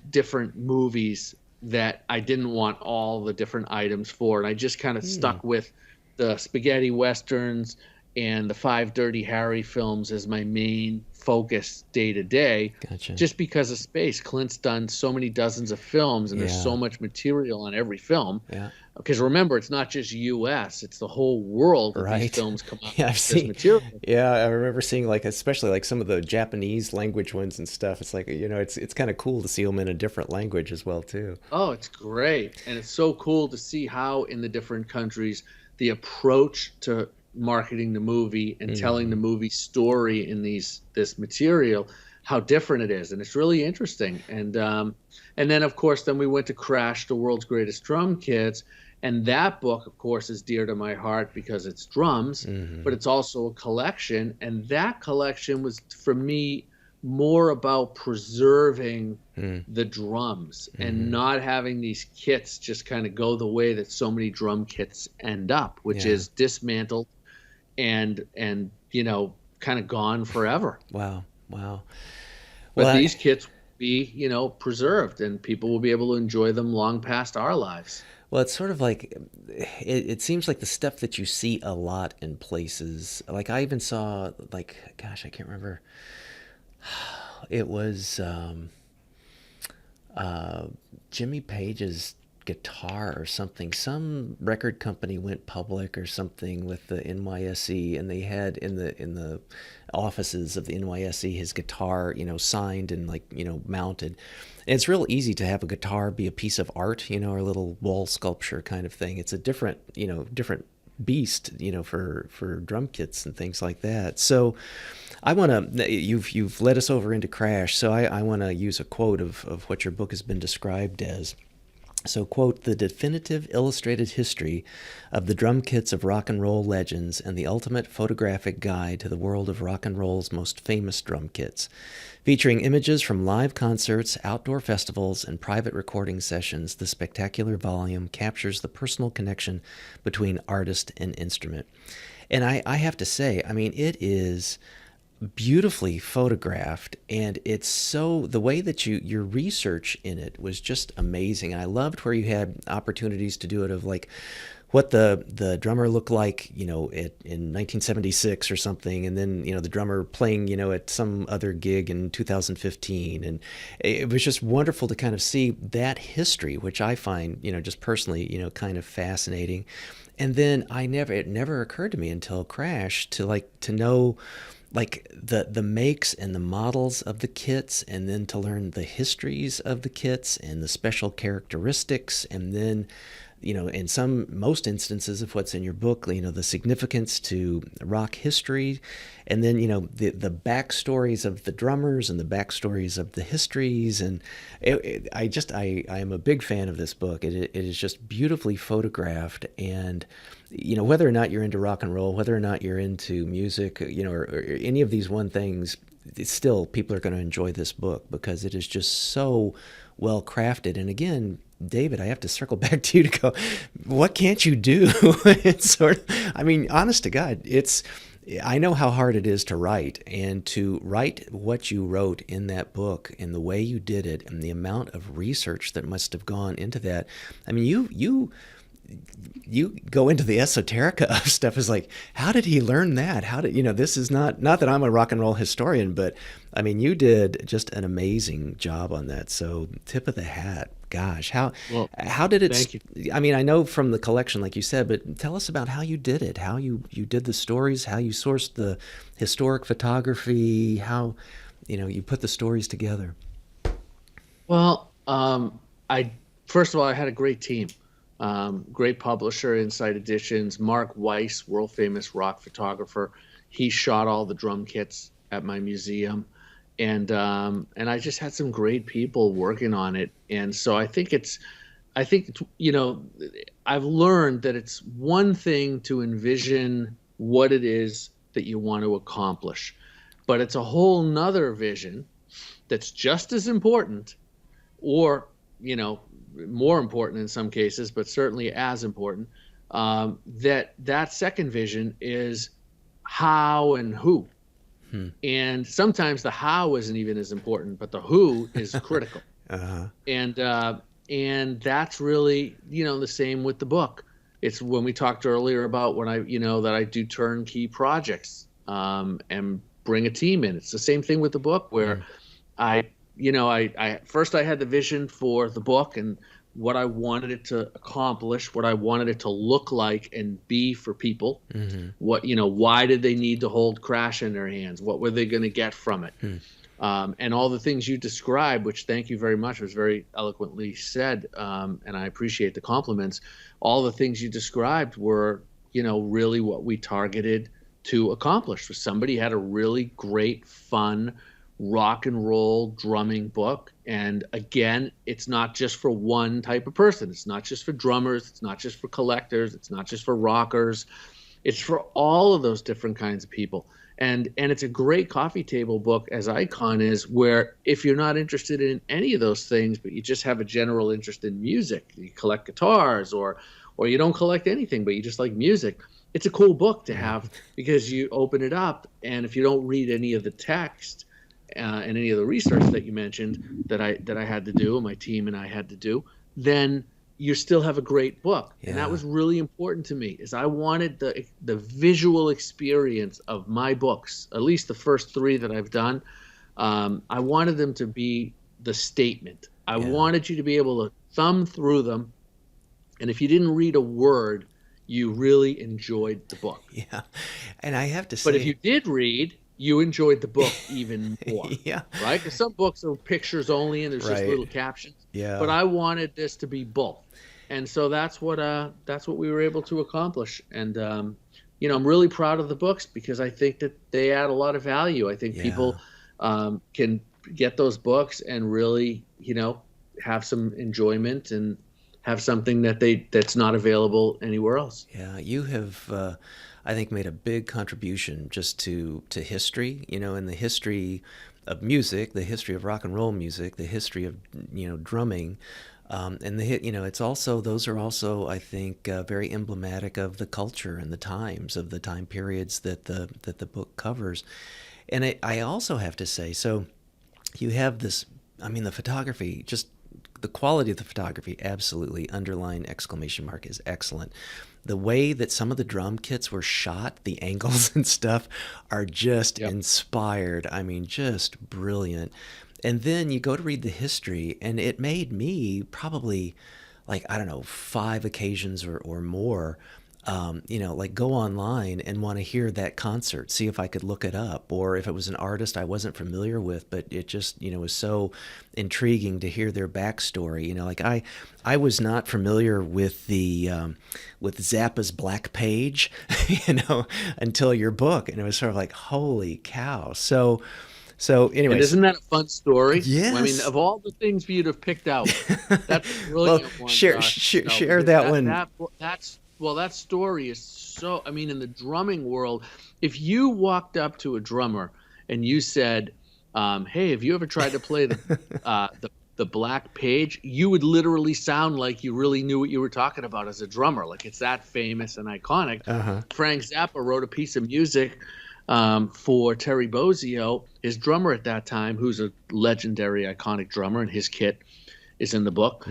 different movies that I didn't want all the different items for, and I just kind of Hmm. stuck with the spaghetti westerns and the five Dirty Harry films as my main focus day to day, Gotcha. just because of space. Clint's done so many dozens of films, and there's Yeah. so much material on every film. Yeah. Because remember, it's not just U.S., it's the whole world that these Right. films come out Yeah, I've with this seen. material. Yeah, I remember seeing like, especially like some of the Japanese language ones and stuff. It's like, it's kind of cool to see them in a different language as well too. Oh, it's great. And it's so cool to see how in the different countries the approach to marketing the movie and telling the Hmm. movie story in this material, how different it is. And it's really interesting. And then of course then we went to Crash, the World's Greatest Drum Kits. And that book, of course, is dear to my heart because it's drums, but Hmm. it's also a collection. And that collection was for me more about preserving the drums and Hmm. not having these kits just kind of go the way that so many drum kits end up, which Yeah. is dismantled and kind of gone forever. Wow. Wow. Well, But these kits will be preserved, and people will be able to enjoy them long past our lives. well, it's sort of like it seems like the stuff that you see a lot in places. Like I even saw like, gosh, I can't remember. It was uh, Jimmy Page's guitar or something. Some record company went public or something with the NYSE, and they had in the offices of the NYSE his guitar, signed and like mounted. And it's real easy to have a guitar be a piece of art, or a little wall sculpture kind of thing. It's a different beast, for drum kits and things like that. So I want to, you've led us over into Crash, so I want to use a quote of what your book has been described as. So, quote, the definitive illustrated history of the drum kits of rock and roll legends and the ultimate photographic guide to the world of rock and roll's most famous drum kits. Featuring images from live concerts, outdoor festivals, and private recording sessions, the spectacular volume captures the personal connection between artist and instrument. And I have to say, I mean, it is beautifully photographed, and it's so the way that your research in it was just amazing. And I loved where you had opportunities to do it, of like what the drummer looked like, in 1976 or something, and then the drummer playing, at some other gig in 2015, and it was just wonderful to kind of see that history, which I find, just personally, kind of fascinating. And then it never occurred to me until Crash to know like the makes and the models of the kits, and then to learn the histories of the kits and the special characteristics, and then in most instances of what's in your book, the significance to rock history, and then the backstories of the drummers and the backstories of the histories. And I am a big fan of this book. It is just beautifully photographed. And whether or not you're into rock and roll, whether or not you're into music, or any of these one things, still people are going to enjoy this book because it is just so well crafted. And again, David, I have to circle back to you to go, what can't you do? It's sort of, I mean, honest to God, I know how hard it is to write, and to write what you wrote in that book and the way you did it and the amount of research that must have gone into that. I mean, you go into the esoterica of stuff. Is like, how did he learn that? How did, this is not that I'm a rock and roll historian, but I mean, you did just an amazing job on that. So tip of the hat. Gosh, how did it? Thank you. I mean, I know from the collection, like you said, but tell us about how you did it. How you did the stories, how you sourced the historic photography, how you put the stories together. Well, I first of all, I had a great team, great publisher, Insight Editions. Mark Weiss, world famous rock photographer, he shot all the drum kits at my museum, and I just had some great people working on it. And so I think I've learned that it's one thing to envision what it is that you want to accomplish, but it's a whole nother vision that's just as important, or more important in some cases, but certainly as important. That second vision is how and who. And sometimes the how isn't even as important, but the who is critical. Uh-huh. And that's really the same with the book. It's when we talked earlier about when that I do turnkey projects and bring a team in. It's the same thing with the book, where I first I had the vision for the book and what I wanted it to accomplish, what I wanted it to look like and be for people. What, why did they need to hold Crash in their hands? What were they going to get from it? And all the things you described, which thank you very much, was very eloquently said. And I appreciate the compliments. All the things you described were, really what we targeted to accomplish. So somebody had a really great, fun, rock and roll drumming book. And again, it's not just for one type of person. It's not just for drummers. It's not just for collectors. It's not just for rockers. It's for all of those different kinds of people. And it's a great coffee table book, as Icon is, where if you're not interested in any of those things, but you just have a general interest in music, you collect guitars, or you don't collect anything, but you just like music, it's a cool book to have, because you open it up, and if you don't read any of the text and any of the research that you mentioned that I had to do, and my team and I had to do, then you still have a great book. And that was really important to me, is I wanted the visual experience of my books, at least the first 3 that I've done. I wanted them to be the statement. I wanted you to be able to thumb through them, and if you didn't read a word, you really enjoyed the book. Yeah. And I have to say, but if you did read, you enjoyed the book even more. Right? Because some books are pictures only and there's just little captions. Yeah. But I wanted this to be both. And so that's what we were able to accomplish. And I'm really proud of the books, because I think that they add a lot of value. I think people can get those books and really, have some enjoyment and have something that's not available anywhere else. Yeah, you have I think made a big contribution just to history, in the history of music, the history of rock and roll music, the history of drumming, and it's also, those are also, I think, very emblematic of the culture and the times of the time periods that the book covers. And I also have to say, so you have this, I mean, the photography, just the quality of the photography, absolutely, underline exclamation mark, is excellent. The way that some of the drum kits were shot, the angles and stuff, are just inspired. I mean, just brilliant. And then you go to read the history, and it made me probably, like, I don't know, 5 occasions or more, like go online and want to hear that concert, see if I could look it up, or if it was an artist I wasn't familiar with, but it just, was so intriguing to hear their backstory. Like I was not familiar with with Zappa's Black Page, until your book, and it was sort of like, holy cow. So anyway, isn't that a fun story? Yes. I mean, of all the things for you to have picked out, that's a brilliant one. Share that one. That story is so, I mean, in the drumming world, if you walked up to a drummer and you said, hey, have you ever tried to play the Black Page? You would literally sound like you really knew what you were talking about as a drummer. Like, it's that famous and iconic. Frank Zappa wrote a piece of music for Terry Bozzio, his drummer at that time, who's a legendary, iconic drummer, and his kit is in the book.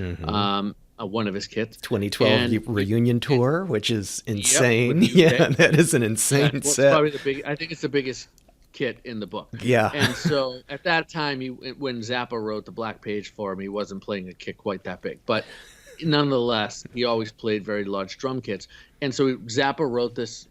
one of his kits. 2012 And reunion tour, which is yep, insane. with the Yeah, UK. that is an insane Well, it's set. probably I think it's the biggest kit in the book. Yeah. And so at that time, when Zappa wrote the Black Page for him, he wasn't playing a kit quite that big. But nonetheless, he always played very large drum kits. And so Zappa wrote this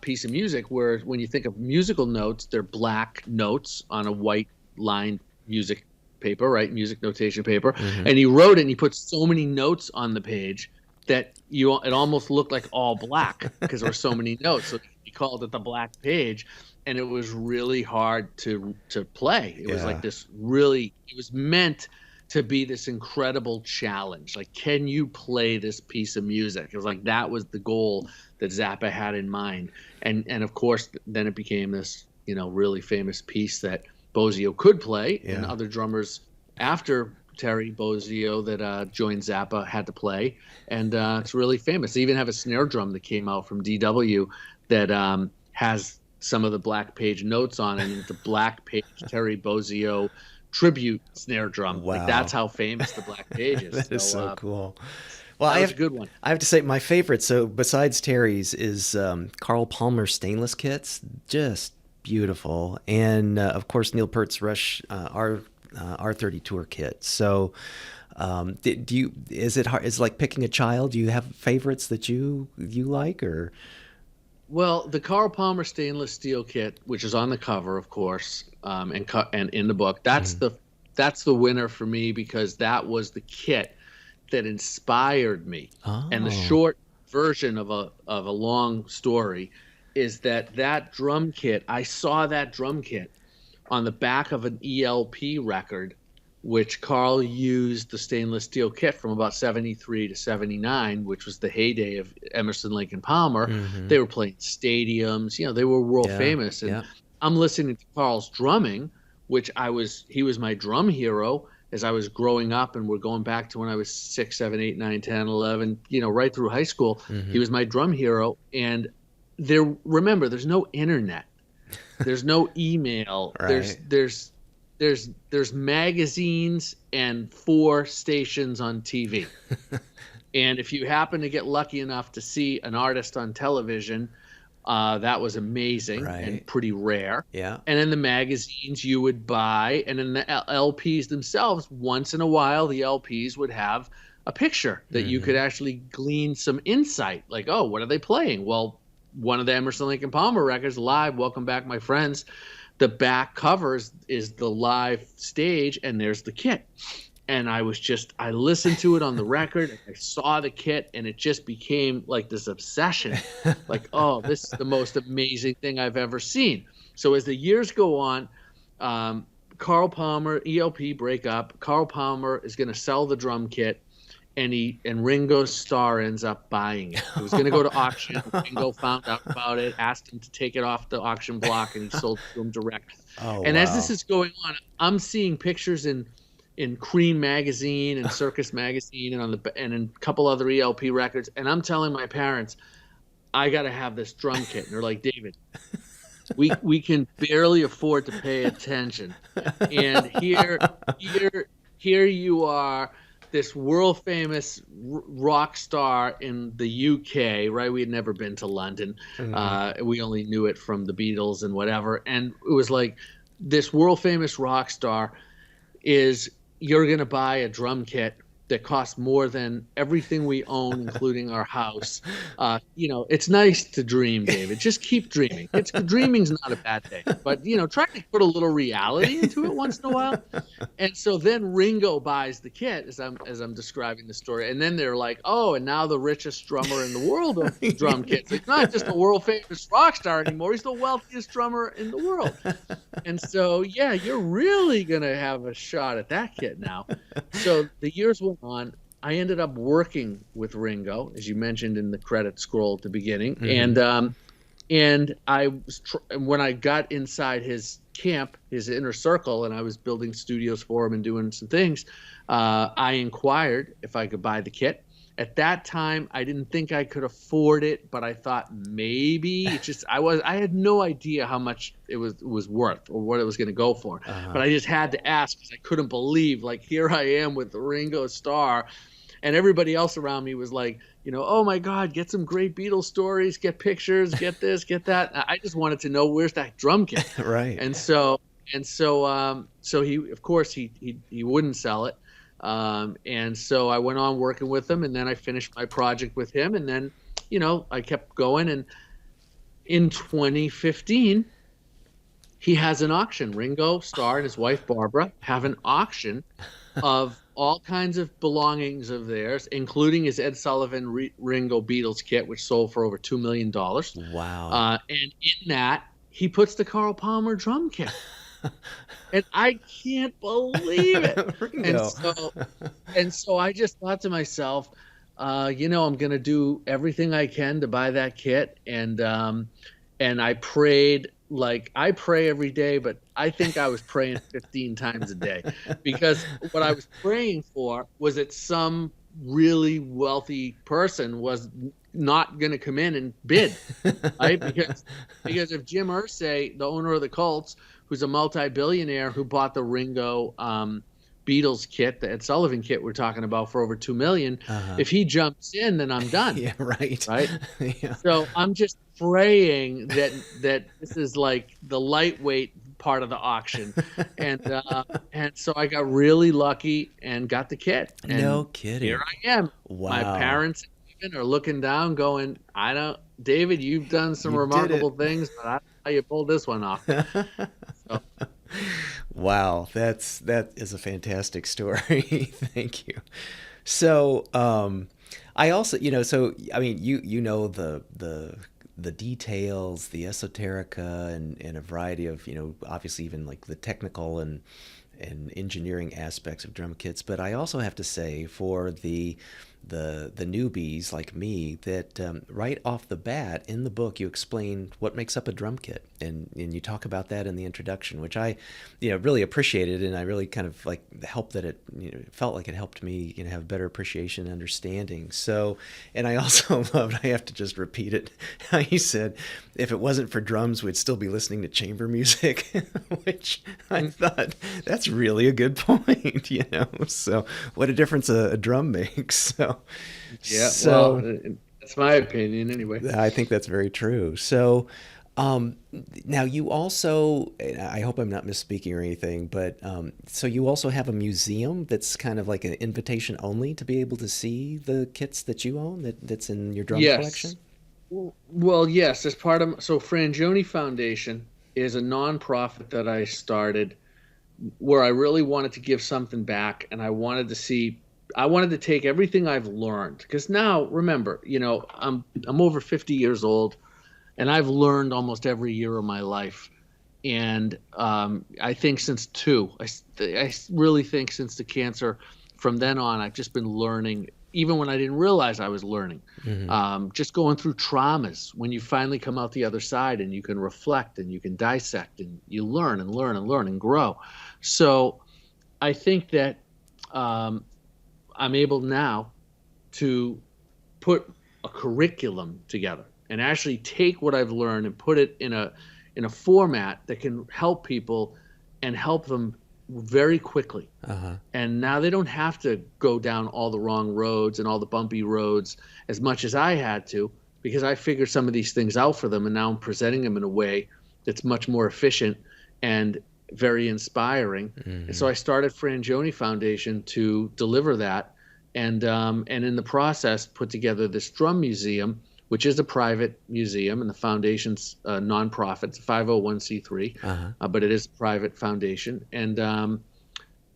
piece of music where when you think of musical notes, they're black notes on a white lined music paper, right? Music notation paper. Mm-hmm. And he wrote it and he put so many notes on the page that it almost looked like all black because there were so many notes. So he called it the Black Page. And it was really hard to play. It was like this really, it was meant to be this incredible challenge. Like, can you play this piece of music? It was like, that was the goal that Zappa had in mind. And of course, then it became this, really famous piece that Bozzio could play, and other drummers after Terry Bozzio that joined Zappa had to play. And it's really famous. They even have a snare drum that came out from DW that has some of the Black Page notes on it, and the Black Page Terry Bozzio tribute snare drum. Wow. Like, that's how famous the Black Page is. That is so cool. Well, that was a good one. I have to say my favorite, so besides Terry's, is Carl Palmer stainless kits. Just beautiful. And of course, Neil Peart's Rush R30 tour kit. So is it hard? Is it like picking a child? Do you have favorites that you like, or? Well, the Carl Palmer stainless steel kit, which is on the cover, of course, and in the book, that's the winner for me, because that was the kit that inspired me. Oh. And the short version of a long story is that drum kit, I saw that drum kit on the back of an ELP record, which Carl used the stainless steel kit from about 73 to 79, which was the heyday of Emerson, Lake and Palmer. Mm-hmm. They were playing stadiums, they were world famous. And I'm listening to Carl's drumming, which he was my drum hero as I was growing up, and we're going back to when I was 6, 7, 8, 9, 10, 11, right through high school. Mm-hmm. He was my drum hero. And remember, there's no internet. There's no email. Right. There's magazines and 4 stations on TV. And if you happen to get lucky enough to see an artist on television, that was amazing and pretty rare. Yeah. And in the magazines you would buy, and in the LPs themselves, once in a while the LPs would have a picture that you could actually glean some insight. Like, oh, what are they playing? Well, one of the Emerson, Lake and Palmer records, Live, Welcome Back, My Friends. The back covers is the live stage, and there's the kit. And I listened to it on the record, and I saw the kit, and it just became like this obsession. Like, oh, this is the most amazing thing I've ever seen. So as the years go on, Carl Palmer, ELP break up. Carl Palmer is going to sell the drum kit, and Ringo Starr ends up buying it. It was going to go to auction. Ringo found out about it, asked him to take it off the auction block, and he sold it to him direct. Oh, and as this is going on, I'm seeing pictures in Cream magazine and Circus magazine and in a couple other ELP records, and I'm telling my parents, I got to have this drum kit. And they're like, David, we can barely afford to pay attention, and here you are, this world famous rock star in the UK, right? We had never been to London. Mm-hmm. We only knew it from the Beatles and whatever. And it was like, this world famous rock star you're going to buy a drum kit that costs more than everything we own, including our house. It's nice to dream, David. Just keep dreaming. Dreaming's not a bad thing, but try to put a little reality into it once in a while. And so then Ringo buys the kit as I'm describing the story, and then they're like, oh, and now the richest drummer in the world owns drum kits. It's not just a world famous rock star anymore. He's the wealthiest drummer in the world. And so you're really gonna have a shot at that kit now. So the years went on. I ended up working with Ringo, as you mentioned in the credit scroll at the beginning. Mm-hmm. And I was when I got inside his camp, his inner circle, and I was building studios for him and doing some things, I inquired if I could buy the kit. At that time, I didn't think I could afford it, but I thought maybe. I had no idea how much it was worth or what it was going to go for. Uh-huh. But I just had to ask because I couldn't believe, like, here I am with Ringo Starr, And everybody else around me was like, oh my God, get some great Beatles stories, get pictures, get this, get that. I just wanted to know, where's that drum kit? Right. So he, of course, he wouldn't sell it. And so I went on working with him, and then I finished my project with him, and then, I kept going. And in 2015, he has an auction. Ringo Starr and his wife Barbara have an auction of all kinds of belongings of theirs, including his Ed Sullivan Ringo Beatles kit, which sold for over $2 million. Wow. And in that, he puts the Carl Palmer drum kit. And I can't believe it. And so I just thought to myself, I'm going to do everything I can to buy that kit. And I prayed, like I pray every day, but I think I was praying 15 times a day, because what I was praying for was that some really wealthy person was not going to come in and bid, right? Because if Jim Irsay, the owner of the Colts, who's a multi-billionaire who bought the Ringo Beatles kit, the Ed Sullivan kit we're talking about, for over $2 million, if he jumps in, then I'm done. Yeah, right. Yeah. So I'm just praying that this is like the lightweight part of the auction, and so I got really lucky and got the kit. And no kidding. Here I am. Wow. My parents even are looking down, going, David, you've done some remarkable things, but I don't know how you pulled this one off. So. Wow, that is a fantastic story. Thank you. So, I also, so I mean, the details, the esoterica, and a variety of, obviously even like the technical and engineering aspects of drum kits. But I also have to say, for the newbies like me, that right off the bat in the book you explain what makes up a drum kit, and you talk about that in the introduction, which I really appreciated, and I really kind of like helped that it felt like it helped me have better appreciation and understanding. So, and I also loved, I have to just repeat it, how he said if it wasn't for drums we'd still be listening to chamber music, which I thought that's really a good point. So what a difference a drum makes. So well, that's my opinion anyway. I think that's very true. So now you also, I hope I'm not misspeaking or anything, but so you also have a museum that's kind of like an invitation only to be able to see the kits that you own, that's in your drum collection? Well, yes, as part of, so Frangioni Foundation is a nonprofit that I started where I really wanted to give something back, and I wanted to take everything I've learned, because now, remember, I'm over 50 years old, and I've learned almost every year of my life. And I think since I really think since the cancer, from then on, I've just been learning, even when I didn't realize I was learning. Just going through traumas, when you finally come out the other side and you can reflect and you can dissect and you learn and learn and learn and grow. So I think that I'm able now to put a curriculum together and actually take what I've learned and put it in a format that can help people and help them very quickly. And now they don't have to go down all the wrong roads and all the bumpy roads as much as I had to, because I figured some of these things out for them, and now I'm presenting them in a way that's much more efficient and very inspiring. And so I started Frangioni Foundation to deliver that, and in the process put together this drum museum, which is a private museum, and the foundation's nonprofit. It's a 501c3, but it is a private foundation. And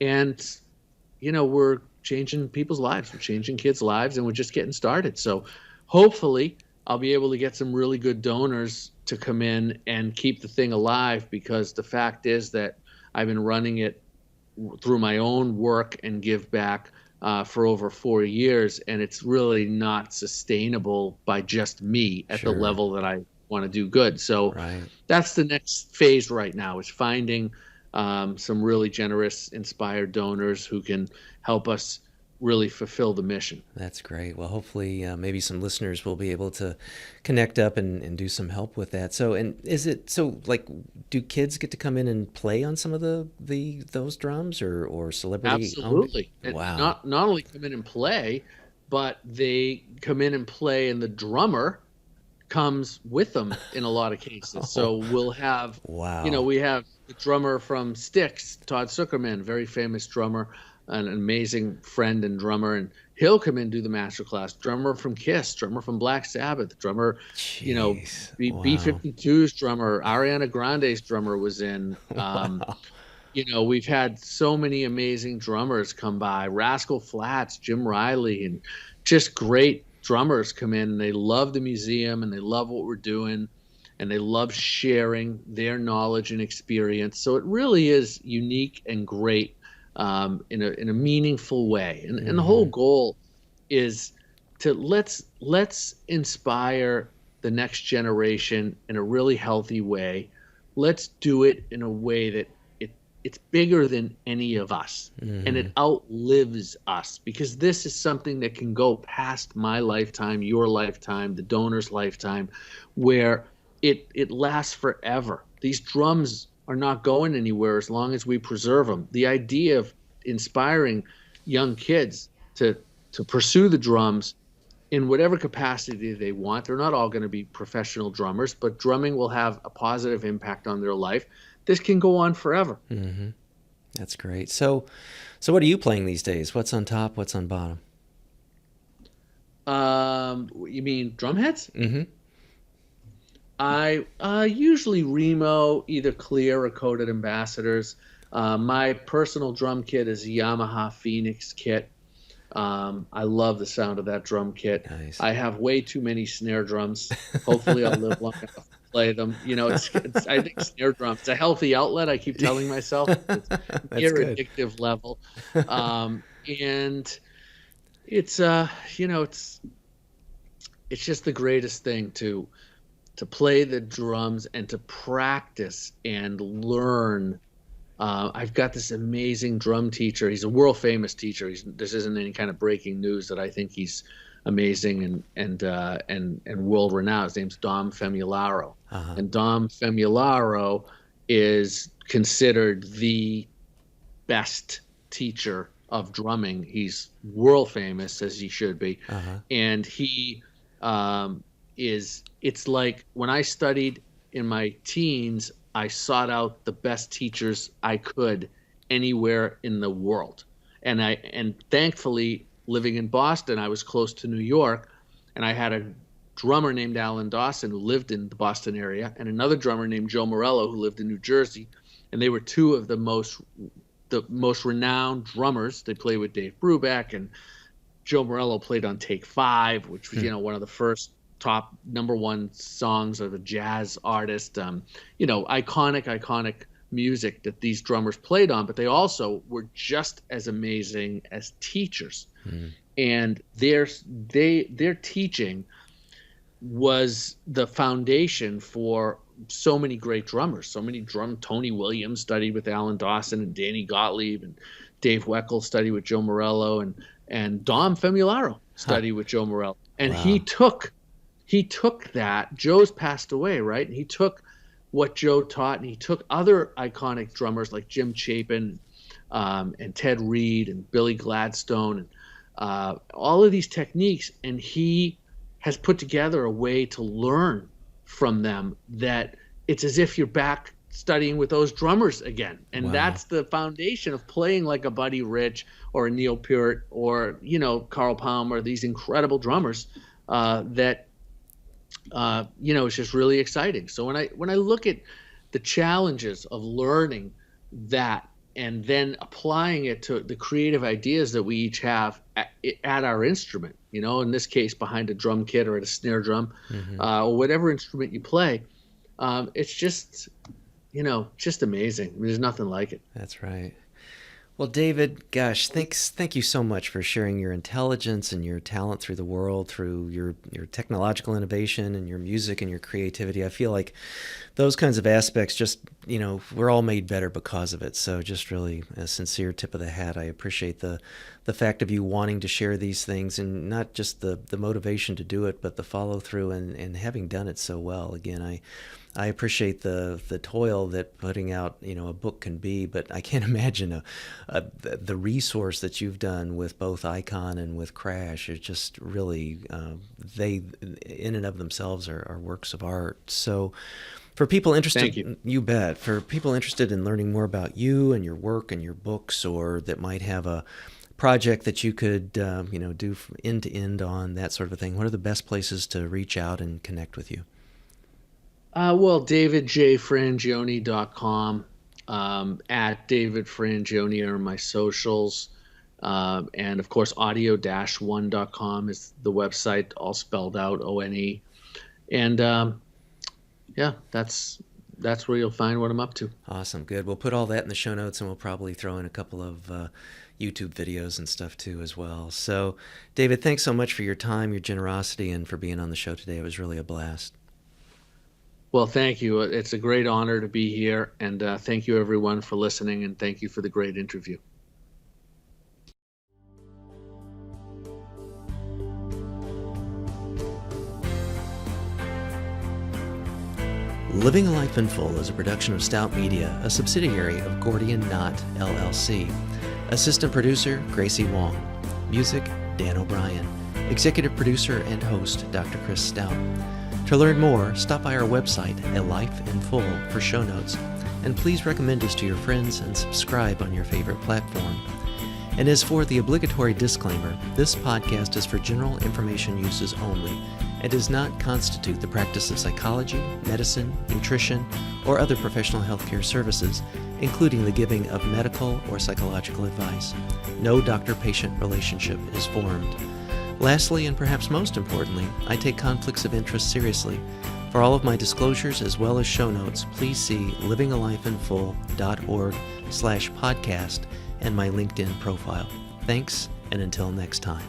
we're changing people's lives. We're changing kids' lives, and we're just getting started. So hopefully I'll be able to get some really good donors to come in and keep the thing alive, because the fact is that I've been running it through my own work and give back for over 4 years, and it's really not sustainable by just me at the level that I want to do good. So that's the next phase right now, is finding some really generous, inspired donors who can help us really fulfill the mission. That's great. Well, hopefully, maybe some listeners will be able to connect up and do some help with that. So, and is it so like, do kids get to come in and play on some of the those drums or celebrity owned? Absolutely. And Wow. not only come in and play, but they come in and play, and the drummer comes with them in a lot of cases. Oh, So we'll have, wow. we have the drummer from Styx, Todd Zuckerman, very famous drummer, an amazing friend and drummer, and he'll come in and do the master class. Drummer from Kiss, drummer from Black Sabbath, drummer, Jeez. Wow. B-52's drummer, Ariana Grande's drummer was in. Wow. We've had so many amazing drummers come by, Rascal Flatts, Jim Riley, and just great drummers come in, and they love the museum and they love what we're doing, and they love sharing their knowledge and experience. So it really is unique and great, in a meaningful way. And the whole Hmm. goal is to let's inspire the next generation in a really healthy way. Let's do it in a way that it's bigger than any of us, and Hmm. it outlives us, because this is something that can go past my lifetime, your lifetime, the donor's lifetime, where it lasts forever. These drums are not going anywhere as long as we preserve them. The idea of inspiring young kids to pursue the drums in whatever capacity they want. They're not all going to be professional drummers, but drumming will have a positive impact on their life. This can go on forever. Hmm. That's great. So what are you playing these days? What's on top? What's on bottom? You mean drum heads? Hmm. I usually Remo, either clear or coated ambassadors. My personal drum kit is a Yamaha Phoenix kit. I love the sound of that drum kit. Nice. I have way too many snare drums. Hopefully, I'll live long enough to play them. It's I think snare drums, it's a healthy outlet. I keep telling myself it's That's near good. addictive level, and it's it's just the greatest thing to play the drums and to practice and learn. I've got this amazing drum teacher. He's a world famous teacher. This isn't any kind of breaking news that I think he's amazing and world renowned. His name's Dom Famularo, Uh-huh. and Dom Famularo is considered the best teacher of drumming. He's world famous, as he should be, Uh-huh. and he is. It's like when I studied in my teens, I sought out the best teachers I could anywhere in the world. And thankfully, living in Boston, I was close to New York, and I had a drummer named Alan Dawson who lived in the Boston area, and another drummer named Joe Morello who lived in New Jersey, and they were two of the most renowned drummers. They played with Dave Brubeck, and Joe Morello played on Take Five, which was, Hmm. one of the first top number one songs of a jazz artist. Iconic music that these drummers played on, but they also were just as amazing as teachers. Hmm. And their teaching was the foundation for so many great drummers. Tony Williams studied with Alan Dawson, and Danny Gottlieb, and Dave Weckl studied with Joe Morello, and Dom Famularo Huh. studied with Joe Morello. And he Wow. took that. Joe's passed away, right? And he took what Joe taught, and he took other iconic drummers like Jim Chapin, and Ted Reed and Billy Gladstone, and all of these techniques, and he has put together a way to learn from them that it's as if you're back studying with those drummers again. And Wow. that's the foundation of playing like a Buddy Rich or a Neil Peart or Carl Palmer, these incredible drummers, that it's just really exciting. So when I look at the challenges of learning that and then applying it to the creative ideas that we each have at our instrument, in this case behind a drum kit or at a snare drum, Hmm. or whatever instrument you play, it's just amazing. I mean, there's nothing like it. That's right. Well, David, gosh, thank you so much for sharing your intelligence and your talent through the world, through your technological innovation and your music and your creativity. I feel like those kinds of aspects just, we're all made better because of it. So just really a sincere tip of the hat. I appreciate the the fact of you wanting to share these things, and not just the motivation to do it, but the follow through and having done it so well. Again, I appreciate the toil that putting out a book can be, but I can't imagine the resource that you've done with both Icon and with Crash. It's just really they in and of themselves are works of art. So for people interested, Thank you bet. For people interested in learning more about you and your work and your books, or that might have a project that you could do from end to end on, that sort of a thing, what are the best places to reach out and connect with you? Well, davidjfrangioni.com, at David Frangioni are my socials. And of course, audio-one.com is the website, all spelled out, ONE. And yeah, that's where you'll find what I'm up to. Awesome. Good. We'll put all that in the show notes, and we'll probably throw in a couple of YouTube videos and stuff too as well. So, David, thanks so much for your time, your generosity, and for being on the show today. It was really a blast. Well, thank you. It's a great honor to be here, and thank you everyone for listening, and thank you for the great interview. Living a Life in Full is a production of Stout Media, a subsidiary of Gordian Knot, LLC. Assistant producer, Gracie Wong. Music, Dan O'Brien. Executive producer and host, Dr. Chris Stout. To learn more, stop by our website at Life in Full for show notes, and please recommend us to your friends and subscribe on your favorite platform. And as for the obligatory disclaimer, this podcast is for general information uses only and does not constitute the practice of psychology, medicine, nutrition, or other professional healthcare services, including the giving of medical or psychological advice. No doctor-patient relationship is formed. Lastly, and perhaps most importantly, I take conflicts of interest seriously. For all of my disclosures as well as show notes, please see livingalifeinfull.org/podcast and my LinkedIn profile. Thanks, and until next time.